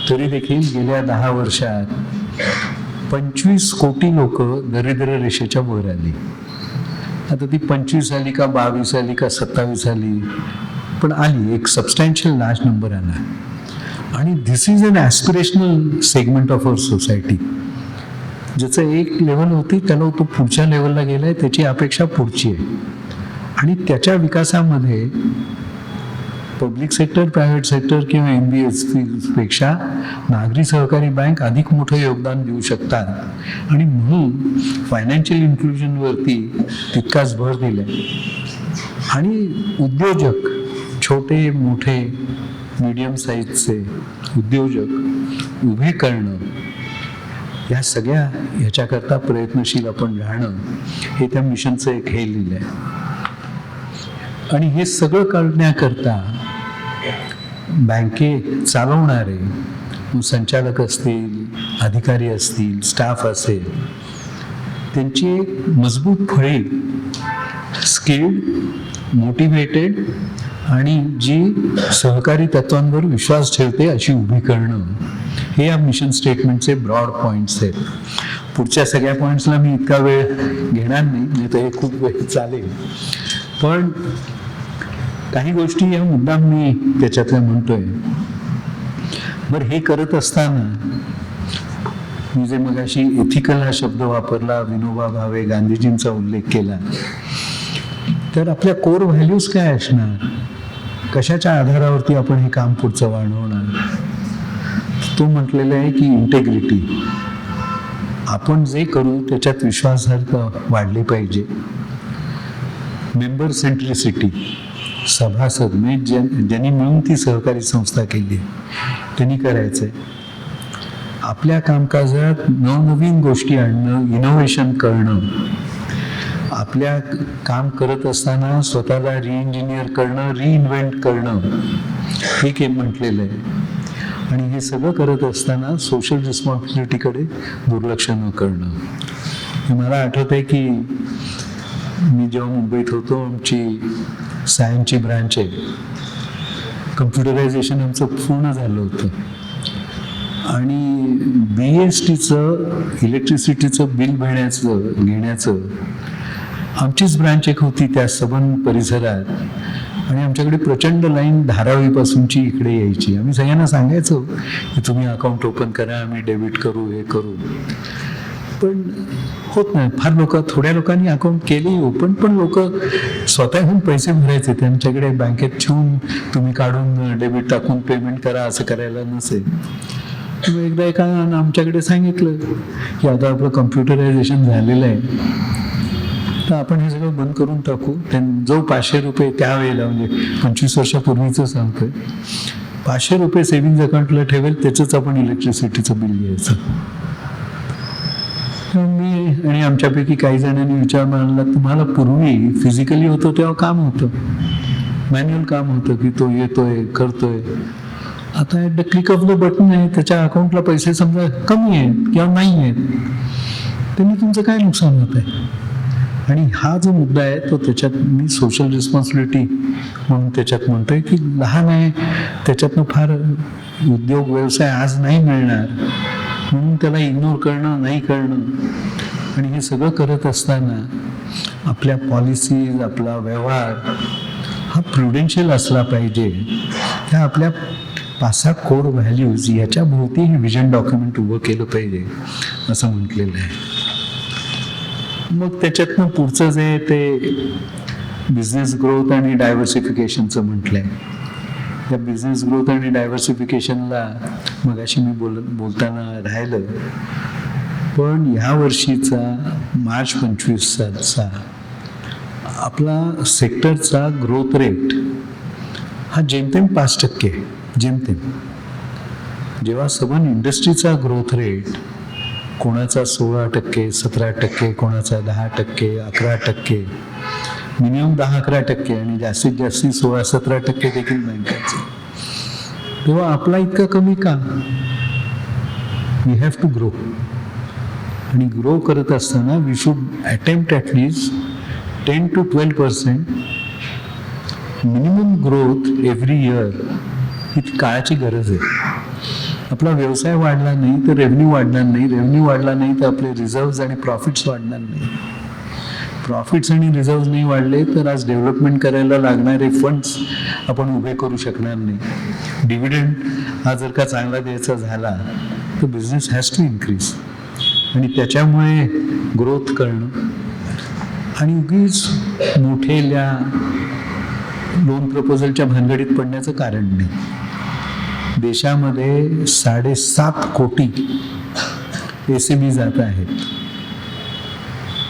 तरी देखील गेल्या 10 वर्षात 25 कोटी लोक दारिद्र्य रेषेच्या वर आली. आता ती 25 आली का 22 आली का 27 आली, पण आली, एक सबस्टॅन्शियल लार्ज नंबर आला. आणि this is an aspirational segment of our society. ज्याचं एक लेवल होती त्याला तो पुढच्या लेवलला गेलाय, त्याची अपेक्षा पुढची आहे. आणि त्याच्या विकासामध्ये पब्लिक सेक्टर, प्रायव्हेट सेक्टर किंवा NBFC पेक्षा नागरी सहकारी बँक अधिक मोठं योगदान देऊ शकतात. आणि म्हणून फायनान्शियल इन्क्लुजनवरती तितकाच भर दिलाय. आणि उद्योजक, छोटे मोठे मीडियम साईजचे उद्योजक उभे करणं, या सगळ्या ह्याच्याकरता प्रयत्नशील आपण राहणं, हे त्या मिशनचं एक हे लिहिलं आहे. आणि हे सगळं करण्याकरता बँके चालवणारे संचालक असतील, अधिकारी असतील, स्टाफ असेल, त्यांची एक मजबूत फळी स्किल्ड, मोटिवेटेड आणि जी सहकारी तत्वांवर विश्वास ठेवते अशी उभी करणं, हे या मिशन स्टेटमेंटचे ब्रॉड पॉईंट्स आहेत. पुढच्या सगळ्या पॉईंट्सला मी इतका वेळ घेणार नाही तर हे खूप वेळ चालेल. पण काही गोष्टी या मुद्दाम मी त्याच्यातल्या म्हणतोय. बरं, हे करत असताना मी जे मगाशी एथिकल हा शब्द वापरला, विनोबा भावे, गांधीजींचा उल्लेख केला, तर आपल्या कोर व्हॅल्यूज काय असणार, कशाच्या आधारावरती आपण हे काम पुढचं वाढवणार, तो म्हटलेला आहे की इंटेग्रिटी. आपण जे करू त्याच्यात विश्वासार्हता वाढली पाहिजे. मेंबर सेंट्रिसिटी, सभासद म्हणजे ज्यांनी मिळून ती सहकारी संस्था केली त्यांनी करायचंय. आपल्या कामकाजात नवनवीन गोष्टी आणणं, इनोव्हेशन करणं, आपल्या काम करत असताना स्वतःला रिइंजिनियर करणं, रिइन्व्हेंट करणं हे केम म्हटलेलं आहे. आणि हे सगळं करत असताना सोशल रिस्पॉन्सिबिलिटीकडे दुर्लक्ष न करणं. हे मला आठवत आहे की मी जेव्हा मुंबईत होतो, आमची सायन्सची ब्रांच आहे, कम्प्युटरायझेशन आमचं पूर्ण झालं होतं आणि BSTचं इलेक्ट्रिसिटीचं बिल घेण्याचं आमचीच ब्रांच एक होती त्या सबन परिसरात. आणि आमच्याकडे प्रचंड लाईन धारावीपासूनची इकडे यायची. आम्ही सगळ्यांना सांगायचो की तुम्ही अकाउंट ओपन करा, आम्ही डेबिट करू, हे करू. पण होत नाही. फार थोड्या लोकांनी अकाउंट केले ओपन, पण लोक स्वतःहून पैसे भरायचे. त्यांच्याकडे बँकेत ठेवून तुम्ही काढून डेबिट टाकून पेमेंट करा असं करायला नसेल. एकदा एका आमच्याकडे सांगितलं की आता आपलं कम्प्युटरायझेशन झालेलं आहे, तर आपण हे सगळं बंद करून टाकू. जो 500 रुपये त्यावेळेला, म्हणजे 25 वर्षापूर्वीचं सांगतोय, 500 रुपये सेव्हिंग्ज अकाउंटला ठेवेल त्याचंच आपण इलेक्ट्रिसिटीचं बिल घ्यायचं. मी आणि आमच्यापैकी काही जणांनी विचार मांडला, तुम्हाला पूर्वी फिजिकली होतं तेव्हा काम होतं, मॅन्युअल काम होतं की तो येतोय करतोय. आता at the click of the button आहे, त्याच्या अकाउंटला पैसे समजा कमी आहेत किंवा नाही आहेत, त्यांनी तुमचं काय नुकसान होत आहे. आणि हा जो मुद्दा आहे तो त्याच्यात मी सोशल रिस्पॉन्सिबिलिटी म्हणून त्याच्यात म्हणतोय की लहान आहे, त्याच्यातनं फार उद्योग व्यवसाय आज नाही मिळणार म्हणून त्याला इग्नोर करणं, नाही करणं. आणि हे सगळं करत असताना आपल्या पॉलिसीज, आपला व्यवहार हा प्रुडेन्शियल असला पाहिजे. त्या आपल्या 5-6 कोर व्हॅल्यूज याच्या भोवती हे विजन डॉक्युमेंट उभं केलं पाहिजे असं म्हटलेलं आहे. मग त्याच्यातनं पुढचं जे ते बिझनेस ग्रोथ आणि डायव्हर्सिफिकेशनचं म्हटलंय. या बिझनेस ग्रोथ आणि डायव्हर्सिफिकेशनला मगाशी मी बोलताना राहिलं, पण ह्या वर्षीचा मार्च 25 आपला सेक्टरचा ग्रोथ रेट हा जेमतेम 5% आहे. जेमतेम. जेव्हा सबन इंडस्ट्रीचा ग्रोथ रेट कोणाचा 16%, 17%, कोणाचा 10%, 11%, मिनिमम 10-11% आणि जास्तीत जास्त 16-17% देखील बँकांचे, तेव्हा आपला इतका कमी का? We have to grow. आणि ग्रो करत असताना we should attempt at least 10 to 12% minimum growth every year. ही काळाची गरज आहे. आपला व्यवसाय वाढला नाही तर रेव्हेन्यू वाढणार नाही, रेव्हेन्यू वाढला नाही तर आपले रिझर्व्ज आणि प्रॉफिट्स वाढणार नाही. प्रॉफिट्स आणि रिझर्व्ज नाही वाढले तर आज डेव्हलपमेंट करायला लागणारे फंड्स आपण उभे करू शकणार नाही. डिव्हिडंड हा जर का चांगला द्यायचा झाला तर बिझनेस हॅज टू इन्क्रीज. आणि त्याच्यामुळे ग्रोथ करणं आणि उगीच मोठेल्या लोन प्रपोजलच्या भानगडीत पडण्याचं कारण नाही. देशामध्ये 7.5 कोटी SME जात आहेत.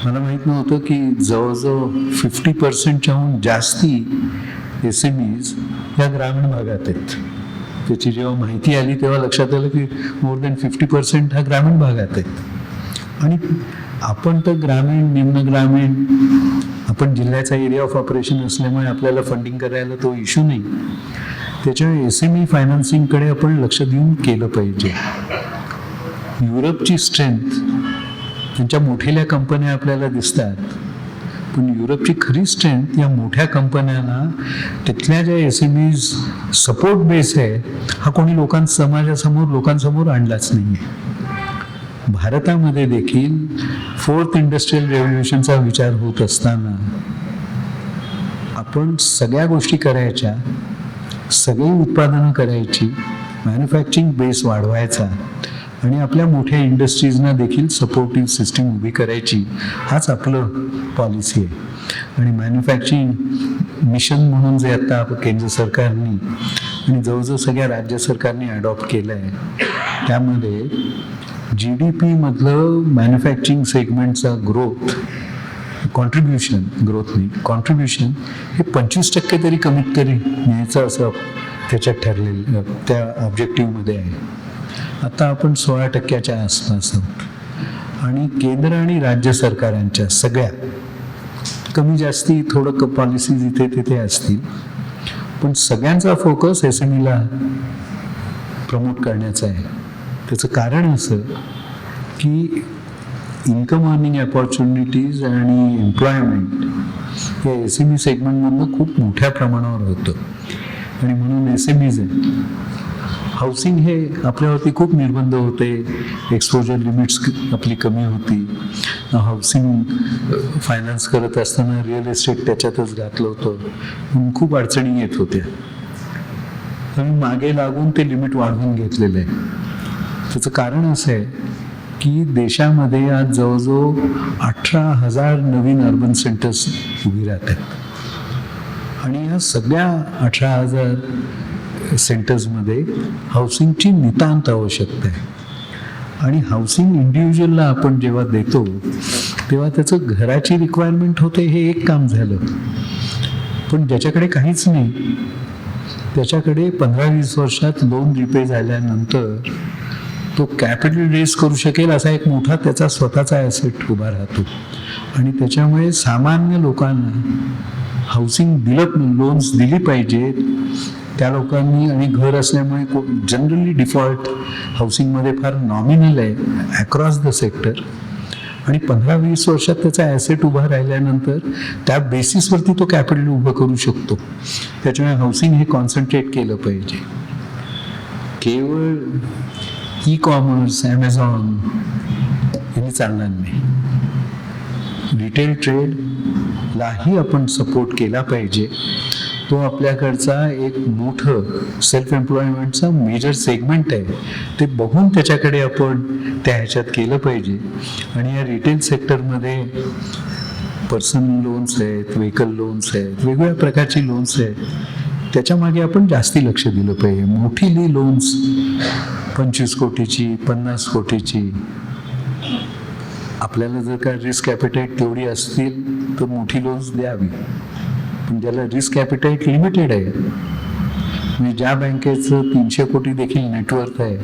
मला माहीत नव्हतं की जवळजवळ 50%च्याहून जास्ती SMEs या ग्रामीण भागात आहेत. त्याची जेव्हा माहिती आली तेव्हा लक्षात आलं की मोर दॅन 50% हा ग्रामीण भागात आहेत. आणि आपण तर ग्रामीण, निम्न ग्रामीण, आपण जिल्ह्याचा एरिया ऑफ ऑपरेशन असल्यामुळे आपल्याला फंडिंग करायला तो इश्यू नाही. त्याच्यामुळे SME फायनान्सिंगकडे आपण लक्ष देऊन केलं पाहिजे. युरोपची स्ट्रेंथ, त्यांच्या मोठ्या कंपन्या आपल्याला दिसतात, पण युरोपची खरी स्ट्रेंथ या मोठ्या कंपन्यांना तिथल्या ज्या SMEs सपोर्ट बेस आहे हा कोणी लोकांसमोर आणलाच नाही. भारतामध्ये देखील 4th इंडस्ट्रियल रेव्होल्युशनचा विचार होत असताना आपण सगळ्या गोष्टी करायच्या, सगळी उत्पादनं करायची, मॅन्युफॅक्चरिंग बेस वाढवायचा आणि आपल्या मोठ्या इंडस्ट्रीजना देखील सपोर्टिव्ह सिस्टीम उभी करायची, हाच आपलं पॉलिसी आहे. आणि मॅन्युफॅक्चरिंग मिशन म्हणून जे आता केंद्र सरकारने आणि जवळजवळ सगळ्या राज्य सरकारने अडॉप्ट केलं आहे, त्यामध्ये GDP मधलं मॅन्युफॅक्चरिंग सेगमेंटचा कॉन्ट्रीब्युशन हे 25% तरी कमीत कमी न्यायचं असं त्याच्यात ठरलेलं, त्या ऑब्जेक्टिव्हमध्ये आहे. आता आपण 16%च्या आसपास आहोत. आणि केंद्र आणि राज्य सरकारांच्या सगळ्या कमी जास्ती थोडं पॉलिसीज इथे तिथे असतील, पण सगळ्यांचा फोकस SMEला प्रमोट करण्याचा आहे. त्याचं कारण असं की इन्कम अर्निंग अपॉर्च्युनिटीज आणि एम्प्लॉयमेंट या SME सेगमेंटमधनं खूप मोठ्या प्रमाणावर होतं. आणि म्हणून SMEज आहे. हाऊसिंग हे आपल्यावरती खूप निर्बंध होते, एक्सपोजर लिमिट्स आपली कमी होती. हाऊसिंग फायनान्स करत असताना रिअल इस्टेट त्याच्यातच घातलं होतं, म्हणून खूप अडचणी येत होत्या. आम्ही मागे लागून ते लिमिट वाढवून घेतलेलं आहे. त्याचं कारण असं आहे की देशामध्ये आज जवळजवळ 18,000 नवीन अर्बन सेंटर्स उभी राहतात. आणि या सगळ्या 18,000 सेंटर्समध्ये हाऊसिंगची नितांत आवश्यकता आहे. आणि हाऊसिंग इंडिव्हिज्युअलला आपण जेव्हा देतो तेव्हा त्याचं घराची रिक्वायरमेंट होते, हे एक काम झालं. पण ज्याच्याकडे काहीच नाही त्याच्याकडे 15-20 वर्षात लोन रिपे झाल्यानंतर तो कॅपिटल रेज करू शकेल असा एक मोठा त्याचा स्वतःचा ॲसेट उभा राहतो. आणि त्याच्यामुळे सामान्य लोकांना हाऊसिंग लोन्स दिली पाहिजेत त्या लोकांनी. आणि घर असल्यामुळे जनरली डिफॉल्ट हाऊसिंगमध्ये फार नॉमिनल आहे अक्रॉस द सेक्टर. आणि 15-20 वर्षात त्याचा ॲसेट उभा राहिल्यानंतर त्या बेसिसवरती तो कॅपिटल उभं करू शकतो. त्याच्यामुळे हाऊसिंग हे कॉन्सन्ट्रेट केलं पाहिजे. केवळ ई-कॉमर्स ॲमेझॉन यांनी चालणार नाही. रिटेल ट्रेडलाही आपण सपोर्ट केला पाहिजे. तो आपल्याकडचा एक मोठं सेल्फ एम्प्लॉयमेंटचा मेजर सेगमेंट आहे. ते बघून त्याच्याकडे आपण त्या ह्याच्यात केलं पाहिजे. आणि या रिटेल सेक्टरमध्ये पर्सनल लोन्स आहेत, व्हेकल लोन्स आहेत, वेगवेगळ्या प्रकारची लोन्स आहेत. त्याच्या मागे आपण जास्ती लक्ष दिलं पाहिजे. मोठी लोन्स 25 कोटीची 50 कोटीची आपल्याला जर का रिस्क ॲपेटाईट तेवढी असतील तर मोठी लोन्स द्यावी. पण ज्याला रिस्क ॲपेटाईट लिमिटेड आहे, म्हणजे ज्या बँकेचं 300 कोटी देखील नेटवर्थ आहे,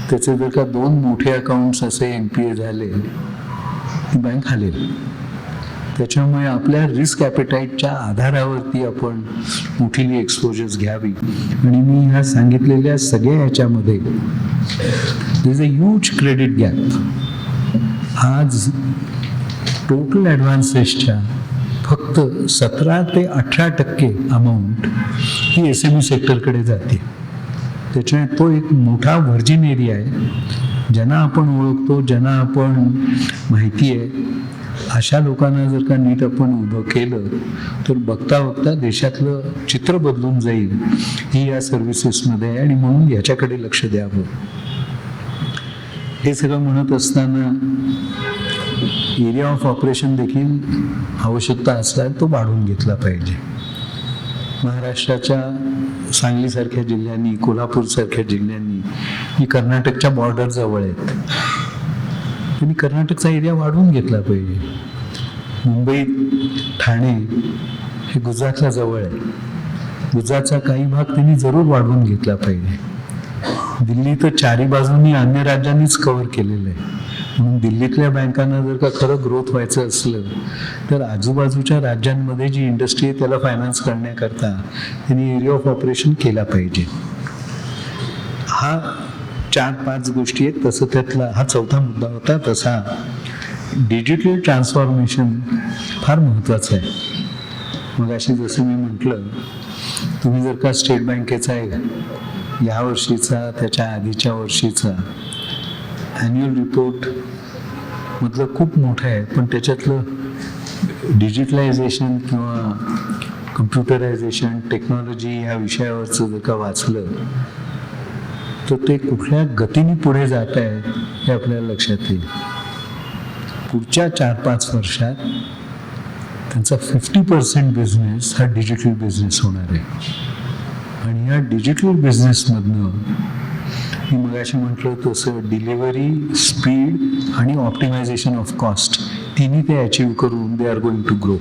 त्याचे जर का 2 मोठे अकाउंट्स असे NPA झाले ती बँक हालेल. त्याच्यामुळे आपल्या रिस्क ॲपेटाईटच्या आधारावरती आपण मोठीली एक्सपोजर्स घ्यावी. आणि मी ह्या सांगितलेल्या सगळ्या ह्याच्यामध्ये there is a huge credit gap. आज टोटल ॲडव्हान्सेसच्या फक्त 17 ते 18% अमाऊंट ही SME सेक्टरकडे जाते. त्याच्यामुळे तो एक मोठा व्हर्जिन एरिया आहे. ज्यांना आपण ओळखतो, ज्यांना आपण माहिती आहे, अशा लोकांना जर का नीट आपण उभं केलं तर बघता बघता देशातलं चित्र बदलून जाईल. ही या सर्व्हिसेसमध्ये आहे. आणि म्हणून याच्याकडे लक्ष द्यावं. हे सगळं म्हणत असताना एरिया ऑफ ऑपरेशन देखील आवश्यकता असल्यास तो वाढवून घेतला पाहिजे. महाराष्ट्राच्या सांगलीसारख्या जिल्ह्यांनी, कोल्हापूरसारख्या जिल्ह्यांनी ही कर्नाटकच्या बॉर्डर जवळ आहेत. त्यांनी कर्नाटकचा एरिया वाढवून घेतला पाहिजे. मुंबई ठाणे हे गुजरातच्या जवळ आहे. गुजरातचा काही भाग त्यांनी जरूर वाढवून घेतला पाहिजे. दिल्ली तर चारी बाजूंनी अन्य राज्यांनीच कव्हर केलेलं आहे. म्हणून दिल्लीतल्या बँकांना जर का खरं ग्रोथ व्हायचं असलं तर आजूबाजूच्या राज्यांमध्ये जी इंडस्ट्री आहे त्याला फायनान्स करण्याकरता त्यांनी एरिया ऑफ ऑपरेशन केला पाहिजे. हा 4-5 गोष्टी आहेत. तसं त्यातला हा 4था मुद्दा होता. तसा डिजिटल ट्रान्सफॉर्मेशन फार महत्त्वाचं आहे. मग अशी जसं मी म्हटलं, तुम्ही जर का स्टेट बँकेचा आहे या वर्षीचा त्याच्या आधीच्या वर्षीचा ॲन्युअल रिपोर्ट मधलं खूप मोठं आहे, पण त्याच्यातलं डिजिटलायझेशन किंवा कम्प्युटरायझेशन टेक्नॉलॉजी ह्या विषयावरचं जर का वाचलं तर ते कुठल्या गतीने पुढे जात आहे हे आपल्याला लक्षात येईल. पुढच्या 4-5 वर्षात त्यांचा 50% बिझनेस हा डिजिटल बिझनेस होणार आहे. आणि या डिजिटल बिझनेसमधनं मी मगाशी म्हटलं तसं डिलिव्हरी, स्पीड आणि ऑप्टिमायझेशन ऑफ कॉस्ट तिन्ही ते अचीव करून they are going to grow.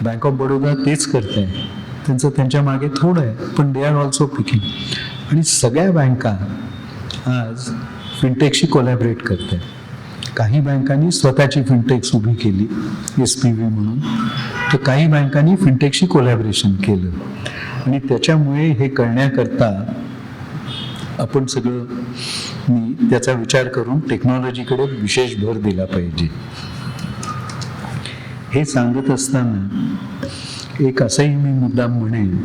Bank of Baroda तेच करत आहे. त्यांचं त्यांच्या मागे थोडं आहे, पण दे आर ऑल्सो पिकिंग. आणि सगळ्या बँका आज फिनटेकशी कोलॅबरेट करत आहेत. काही बँकांनी स्वतःची फिनटेक्स उभी केली SPV म्हणून, तर काही बँकांनी फिनटेकशी कोलॅबरेशन केलं. आणि त्याच्यामुळे हे करण्याकरता आपण सगळं मी त्याचा विचार करून टेक्नॉलॉजीकडे विशेष भर दिला पाहिजे. हे सांगत असताना एक असंही मी मुद्दाम म्हणेन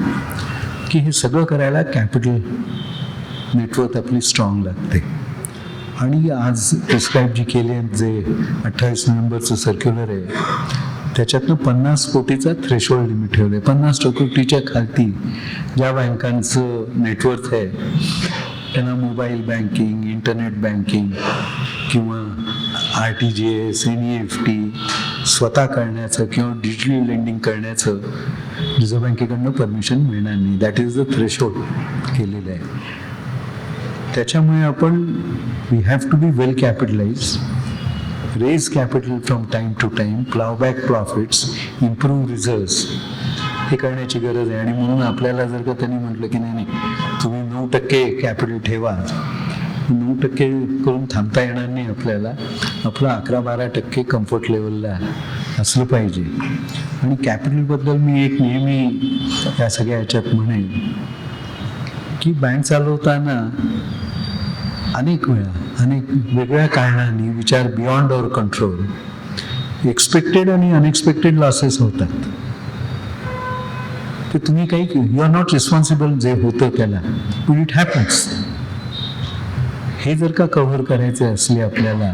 की हे सगळं करायला कॅपिटल नेटवर्क आपली स्ट्रॉंग लागते. आणि आज प्रिस्क्राईब जी केले जे 28 नोव्हेंबरचं सर्क्युलर आहे त्याच्यातनं 50 कोटीचा थ्रेशोल्ड लिमिट ठेवलं आहे. 50 कोटीच्या खालती ज्या बँकांचं नेटवर्क आहे त्यांना मोबाईल बँकिंग, इंटरनेट बँकिंग किंवा RTGS, NEFT स्वतः करण्याचं किंवा डिजिटली लेंडिंग करण्याचं रिझर्व्ह बँकेकडनं परमिशन मिळणार नाही. दॅट इज द थ्रेशोल्ड केलेलं आहे. त्याच्यामुळे आपण we have to be well capitalise, raise capital from time to time, plough back profits, improve reserves, हे करण्याची गरज आहे. आणि म्हणून आपल्याला जर का त्यांनी म्हटलं की नाही तुम्ही 9% कॅपिटल ठेवा, 9% करून थांबता येणार नाही आपल्याला. आपलं 11-12% कम्फर्ट लेवलला असलं पाहिजे. आणि कॅपिटलबद्दल मी एक नेहमी या सगळ्या ह्याच्यात म्हणेन की बँक चालवताना अनेक वेगळ्या कारणांनी विचार बियॉन्ड अवर कंट्रोल, एक्सपेक्टेड आणि अनएक्सपेक्टेड लॉसेस होतात. ते तुम्ही काही यू आर नॉट रिस्पॉन्सिबल जे होतं त्याला, बट इट हॅपन्स. हे जर का कव्हर करायचे असले आपल्याला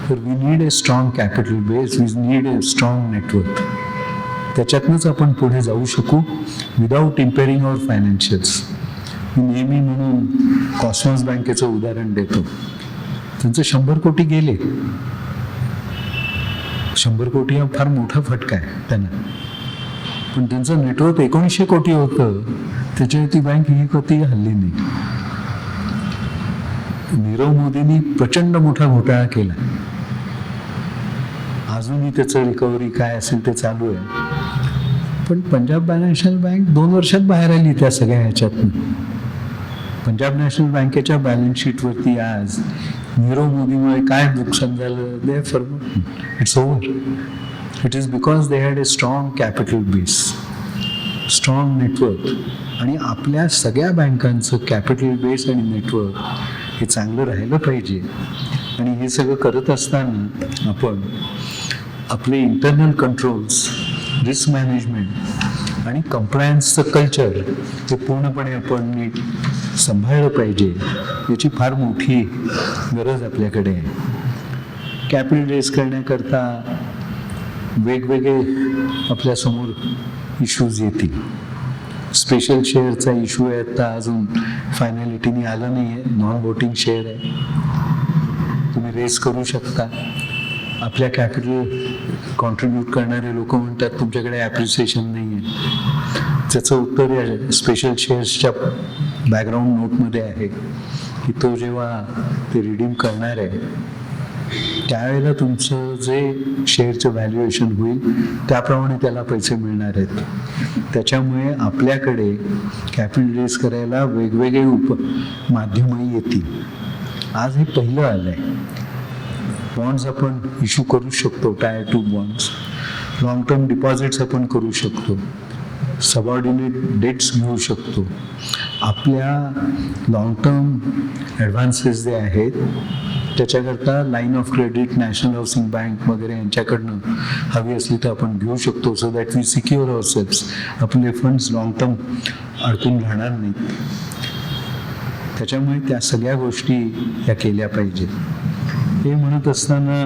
तर we need a strong capital base, we need a strong network. त्याच्यातनंच आपण पुढे जाऊ शकू विदाऊट इम्पेरिंग अवर फायनान्शियल्स. मी नेहमी म्हणून कॉस्मॉस बँकेचं उदाहरण देतो. त्यांचं 100 कोटी गेले. 100 कोटी हा फार मोठा फटका आहे त्यांना, पण त्यांचं नेटवर्क 1900 कोटी होतं, त्याच्यावर ती बँक ही कधी हल्ली नाही. नीरव मोदींनी प्रचंड मोठा घोटाळा केला. अजूनही त्याचं रिकव्हरी काय असेल ते चालू आहे. पण पंजाब नॅशनल बँक 2 वर्षात बाहेर आली त्या सगळ्या ह्याच्यातून. पंजाब नॅशनल बँकेच्या बॅलन्स शीटवरती आज नीरव मोदीमुळे काय नुकसान झालं they forgotten. It's over. It is because they had a strong capital base, strong network. आणि आपल्या सगळ्या बँकांचं कॅपिटल बेस आणि नेटवर्क हे चांगलं राहिलं पाहिजे. आणि हे सगळं करत असताना आपण आपले इंटरनल कंट्रोल्स, रिस्क मॅनेजमेंट आणि कंप्लायन्सचं कल्चर हे पूर्णपणे आपण नीट सांभाळलं पाहिजे. याची फार मोठी गरज आपल्याकडे आहे. कॅपिटल रेस करण्याकरता वेगवेगळे आपल्यासमोर इश्यूज येतील. स्पेशल शेअरचा इश्यू आहे, आता अजून फायनॅलिटीने आलं नाही आहे. नॉन वोटिंग शेअर आहे, तुम्ही रेस करू शकता. आपल्या कॅपिटल कॉन्ट्रीब्यूट करणारे लोक म्हणतात तुमच्याकडे ॲप्रिसिएशन नाही आहे. त्याचं उत्तर या स्पेशल शेअर्सच्या बॅकग्राऊंड नोटमध्ये आहे की तो जेव्हा ते रिडीम करणार आहे त्यावेळेला तुमचं जे शेअरचं व्हॅल्युएशन होईल त्याप्रमाणे त्याला पैसे मिळणार आहेत. त्याच्यामुळे आपल्याकडे कॅपिटल रेस करायला वेगवेगळे माध्यमही येतील. आज हे पहिलं आलं आहे. बॉन्ड्स आपण इश्यू करू शकतो, tyre 2 bonds. Long term deposits आपण करू शकतो, सबऑर्डिनेट डेट्स घेऊ शकतो. आपल्या लॉंग टर्म ॲडव्हान्सेस जे आहेत त्याच्याकरता line of credit, national housing bank वगैरे यांच्याकडनं हवी असली तर आपण घेऊ शकतो. So that we secure our selfs. आपले फंड्स लॉंग टर्म अडकून राहणार नाहीत. त्याच्यामुळे त्या सगळ्या गोष्टी ह्या केल्या पाहिजेत. हे म्हणत असताना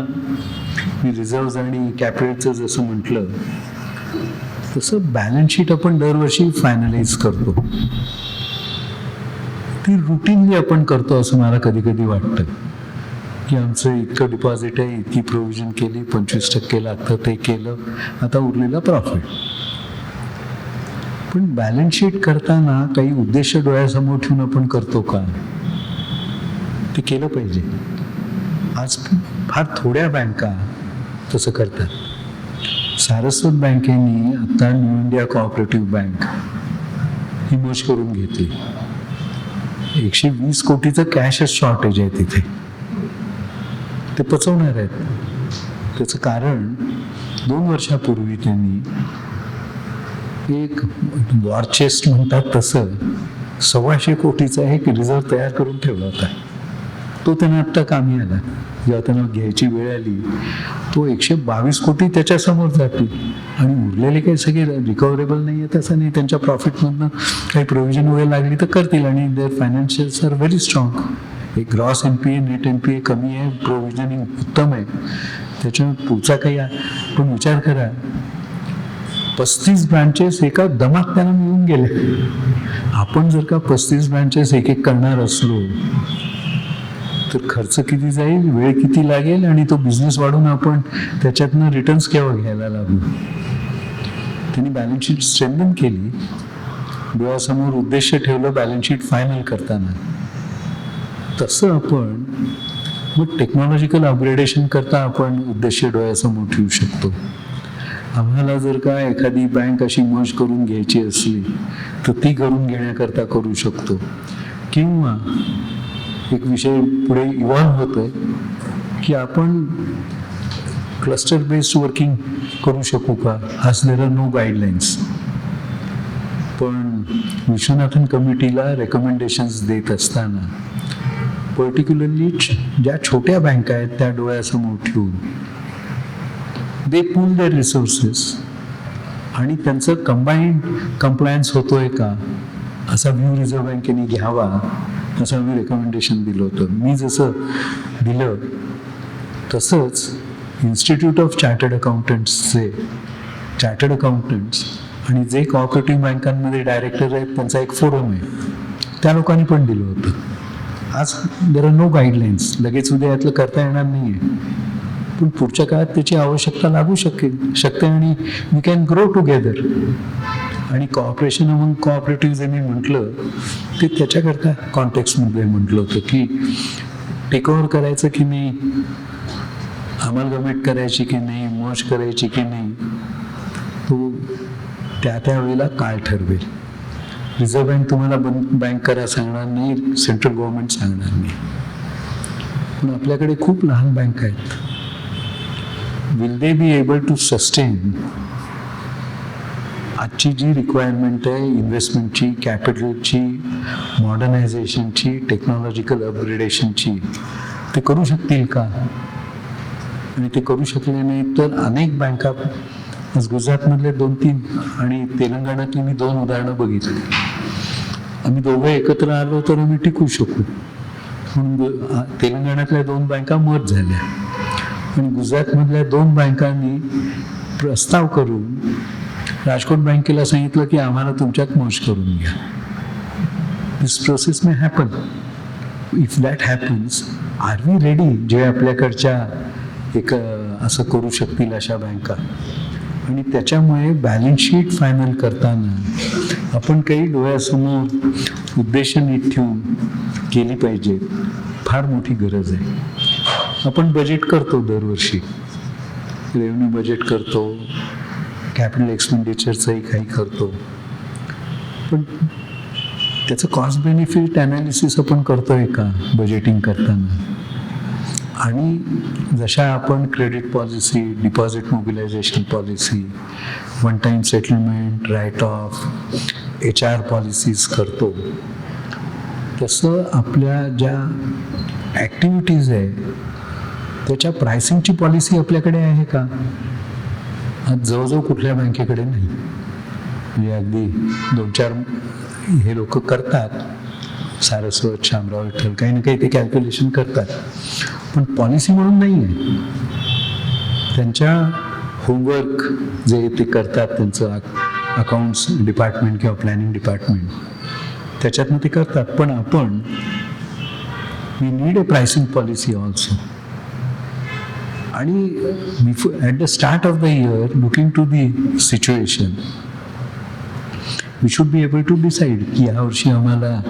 मी रिझर्व्ज आणि कॅपिटलचं जसं म्हटलं तसं बॅलन्स शीट आपण दरवर्षी फायनलाइज करतो. ती रुटीनली आपण करतो असं मला कधी कधी वाटतं की आमचं इतकं डिपॉझिट आहे, इतकी प्रोव्हिजन केली, 25% लागतं ते केलं, आता उरलेला प्रॉफिट. पण बॅलन्स शीट करताना काही उद्देश डोळ्यासमोर ठेवून आपण करतो का? ते केलं पाहिजे. आज फार थोड्या बँका तसं करतात. सारस्वत बँकेने आता न्यू इंडिया कोऑपरेटिव्ह बँक ही मर्ज करून घेतली. 120 कोटीचं कॅशच शॉर्टेज आहे तिथे. ते पचवणार आहेत. त्याचं कारण 2 वर्षापूर्वी त्यांनी एक वॉर चेस्ट म्हणतात तसं 125 कोटीचा एक रिझर्व तयार करून ठेवला होता. तो त्यांना आत्ता कामी आला. जेव्हा त्यांना घ्यायची वेळ आली तो 122 कोटी त्याच्यासमोर जातील आणि उरलेले काही सगळे रिकव्हरेबल नाही आहेत असं नाही. त्यांच्या प्रॉफिटमधनं काही प्रोव्हिजन वगैरे लागली तर करतील आणि there financials R very strong. एक ग्रॉस NPA नेट NPA कमी आहे, प्रोव्हिजनिंग उत्तम आहे. त्याच्यामुळे पुढचा काही पण विचार करा, 35 ब्रांचेस एका दमात त्यांना मिळून गेले. आपण जर का 35 ब्रांचेस एक एक करणार असलो तर खर्च किती जाईल, वेळ किती लागेल आणि तो बिझनेस वाढून आपण त्याच्यातनं रिटर्न्स केव्हा घ्यायला लागू. त्यांनी बॅलन्स शीट स्ट्रेंथन केली. डोळ्यासमोर उद्देश ठेवलं बॅलन्स शीट फायनल करताना. तसं आपण मग टेक्नॉलॉजिकल अपग्रेडेशन करता आपण उद्देश डोळ्यासमोर ठेवू शकतो. आम्हाला जर का एखादी बँक अशी मर्ज करून घ्यायची असली तर ती करून घेण्याकरता करू शकतो. किंवा एक विषय पुढे इव्हॉल्व होतोय की आपण क्लस्टर बेस्ड वर्किंग करू शकू का. आज देर आर नो गाईडलाईन्स. पण विश्वनाथन कमिटीला रेकमेंडेशन्स देत असताना पर्टिक्युलरली ज्या छोट्या बँका आहेत त्या डोळ्यासमोर ठेवून दे पूल देअर रिसोर्सेस आणि त्यांचं कंबाईंड कंप्लायन्स होतोय का असा व्ह्यू रिझर्व्ह बँकेने घ्यावा असं आम्ही रेकमेंडेशन दिलं होतं. मी जसं दिलं तसंच इन्स्टिट्यूट ऑफ चार्टर्ड अकाउंटंट्सचे चार्टर्ड अकाउंटंट्स आणि जे कोऑपरेटिव्ह बँकांमध्ये डायरेक्टर आहेत त्यांचा एक फोरम आहे, त्या लोकांनी पण दिलं होतं. आज देर आर नो गाईडलाईन्स. लगेच उद्या यातलं करता येणार नाही आहे, पण पुढच्या काळात त्याची आवश्यकता लागू शकते आणि वी कॅन ग्रो टुगेदर. आणि कॉपरेशन अमंग कोऑपरेटिव्ह जे मी म्हटलं ते त्याच्याकरता कॉन्टेक्स्टमध्ये म्हटलं होतं की टेक ओव्हर करायचं की नाही, अमलगमेंट करायची की नाही, मर्ज करायची की नाही, तो त्या वेळेला काळ ठरवेल. रिझर्व्ह बँक तुम्हाला बँक करा सांगणार नाही, सेंट्रल गव्हर्नमेंट सांगणार नाही. पण आपल्याकडे खूप लहान बँक आहेत. Will they be able to sustain आजची जी रिक्वायरमेंट आहे इन्व्हेस्टमेंटची, कॅपिटलची, मॉडर्नायझेशनची, टेक्नॉलॉजिकल अपग्रेडेशनची, ते करू शकतील का. आणि ते करू शकले नाही तर अनेक बँका आज गुजरातमधले 2-3 आणि तेलंगणातली मी 2 उदाहरणं बघितली. आम्ही दोघं एकत्र आलो तर आम्ही टिकू शकू म्हणून तेलंगणातल्या 2 बँका मर्ज झाल्या आणि गुजरातमधल्या 2 बँकांनी प्रस्ताव करून राजकोट बँकेला सांगितलं की आम्हाला तुमच्यात मर्ज करून घ्या. This process may happen. If that happens are we ready. जे आपल्याकडच्या एक असं करू शकतील अशा बँका. आणि त्याच्यामुळे बॅलन्स शीट फायनल करताना आपण काही डोळ्यासमोर उद्देश नीट ठेवून केली पाहिजे. फार मोठी गरज आहे. आपण बजेट करतो दरवर्षी, रेव्हेन्यू बजेट करतो, कॅपिटल एक्सपेंडिचरचंही काही करतो, पण त्याचं कॉस्ट बेनिफिट ॲनालिसिस आपण करतोय का बजेटिंग करताना. आणि जशा आपण credit policy, deposit mobilisation policy, one time settlement, write off, HR policies करतो, तसं आपल्या ज्या ॲक्टिव्हिटीज आहे त्याच्या प्रायसिंगची पॉलिसी आपल्याकडे आहे का. आज जवळजवळ कुठल्या बँकेकडे नाही. म्हणजे अगदी 2-4 हे लोक करतात, सारस्वत, शामराव विठ्ठल, काही ना काही ते कॅल्क्युलेशन करतात, पण पॉलिसी म्हणून नाही आहे. त्यांच्या होमवर्क जे ते करतात त्यांचं अकाउंट्स डिपार्टमेंट किंवा प्लॅनिंग डिपार्टमेंट, त्याच्यातनं ते करतात. पण आपण we need a pricing policy also. आणि before at the start of the year, looking to the situation, we should be able to decide की यावर्षी आम्हाला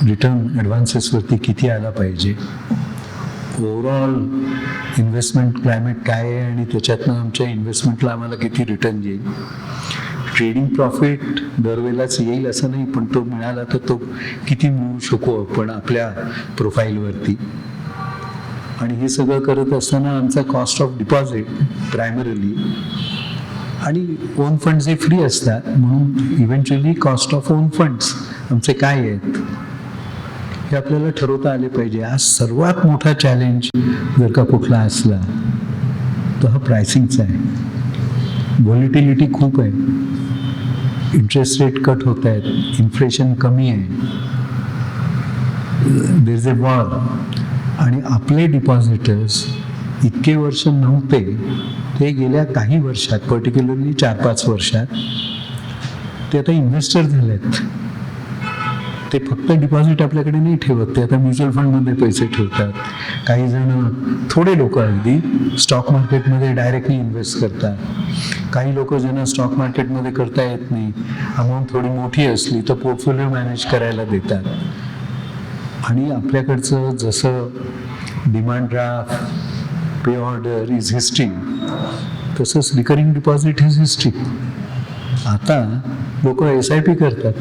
रिटर्न ॲडव्हान्सेसवरती किती आला पाहिजे, ओव्हरऑल इन्व्हेस्टमेंट क्लायमेट काय आहे आणि त्याच्यातनं आमच्या इन्व्हेस्टमेंटला आम्हाला किती रिटर्न येईल. ट्रेडिंग प्रॉफिट दरवेळेलाच येईल असं नाही, पण तो मिळाला तर तो किती मिळू शकू आपण आपल्या प्रोफाईलवरती. आणि हे सगळं करत असताना आमचा कॉस्ट ऑफ डिपॉझिट प्रायमरीली आणि ओन फंड्स हे फ्री असतात, म्हणून eventually cost of on funds आमचे काय आहेत हे आपल्याला ठरवता आले पाहिजे. आज सर्वात मोठा चॅलेंज जर का कुठला असला तो हा प्रायसिंगचा आहे. व्हॉलिटिलिटी खूप आहे, इंटरेस्ट रेट कट होत आहेत, इन्फ्लेशन कमी आहे, देर इज ए वॉर. आणि आपले डिपॉझिटर्स इतके वर्ष नव्हते, ते गेल्या काही वर्षात, पर्टिक्युलरली 4-5 वर्षात ते आता इन्व्हेस्टर झालेत. ते फक्त डिपॉझिट आपल्याकडे नाही ठेवत, ते आता म्युच्युअल फंडमध्ये पैसे ठेवतात. काही जण, थोडे लोक अगदी स्टॉक मार्केटमध्ये डायरेक्टली इन्व्हेस्ट करतात. काही लोक ज्यांना स्टॉक मार्केटमध्ये करता येत नाही, अमाऊंट थोडी मोठी असली तर पोर्टफोलिओ मॅनेज करायला देतात. आणि आपल्याकडचं जसं demand draft, pay order is history, तसंच रिकरिंग डिपॉझिट इज हिस्ट्री. आता लोक SIP करतात.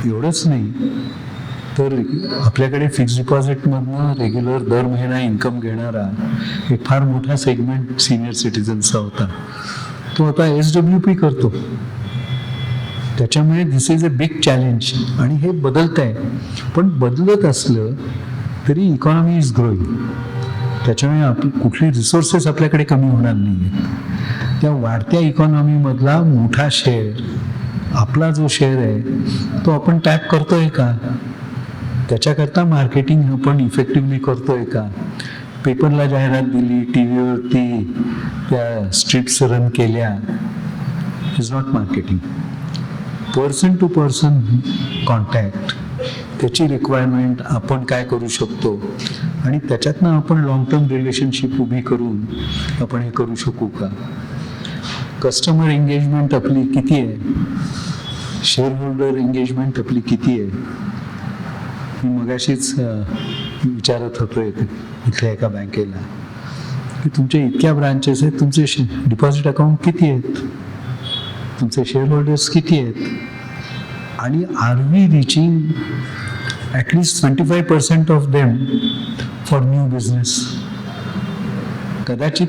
एवढंच नाही तर आपल्याकडे फिक्स डिपॉझिटमधनं रेग्युलर दर महिना इन्कम घेणारा एक फार मोठा सेगमेंट सिनियर सिटीजनचा होता, तो आता SWP करतो. त्याच्यामुळे दिस इज अ बिग चॅलेंज. आणि हे बदलत आहे, पण बदलत असलं तरी इकॉनॉमी इज ग्रोईंग. त्याच्यामुळे कुठले रिसोर्सेस आपल्याकडे कमी होणार नाही आहेत. त्या वाढत्या इकॉनॉमीमधला मोठा शेअर, आपला जो शेअर आहे तो आपण टॅप करतोय का, त्याच्याकरता मार्केटिंग आपण इफेक्टिव्हली करतोय का, पेपरला जाहिरात दिली, TV वरती त्या स्ट्रिप्स रन केल्या, is not marketing. Person to person contact, त्याची रिक्वायरमेंट, आपण काय करू शकतो आणि त्याच्यातनं आपण लॉंग टर्म रिलेशनशिप उभी करून आपण हे करू शकू का. कस्टमर एंगेजमेंट आपली किती आहे, शेअर होल्डर एंगेजमेंट आपली किती आहे. मी मगाशीच विचारत होतो इथल्या एका बँकेला की तुमच्या इतक्या ब्रांचेस आहेत, तुमचे डिपॉझिट अकाउंट किती आहेत, तुमचे शेअर होल्डर्स किती आहेत, आणि are we reaching at least 25% of them for new business. कदाचित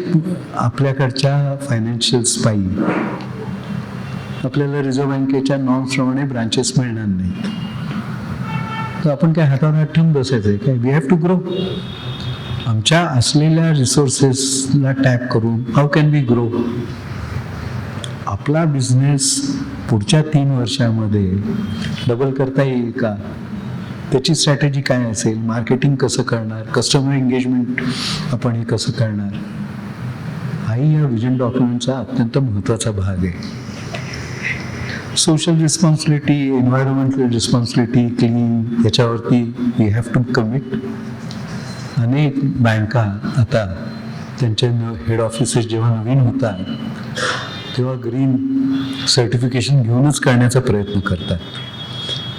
आपल्याकडच्या फायनान्शियल्स पायी आपल्याला रिझर्व्ह बँकेच्या नॉर्म्सप्रमाणे ब्रांचेस मिळणार नाहीत, तर आपण काय हातावर हात ठेवून बसायचं आहे काय. We have to grow. आमच्या असलेल्या रिसोर्सेसला टॅप करून हाऊ कॅन वी ग्रो. आपला बिझनेस पुढच्या 3 वर्षामध्ये डबल करता येईल का, त्याची स्ट्रॅटेजी काय असेल, मार्केटिंग कसं करणार, कस्टमर एंगेजमेंट आपण हे कसं करणार, हाही या विजन डॉक्युमेंटचा अत्यंत महत्त्वाचा भाग आहे. Social responsibility, environmental responsibility, clean, याच्यावरती वी हॅव टू कमिट. अनेक बँका आता त्यांचे हेड ऑफिसेस जेव्हा नवीन होतात तेव्हा ग्रीन सर्टिफिकेशन घेऊनच करण्याचा प्रयत्न करतात.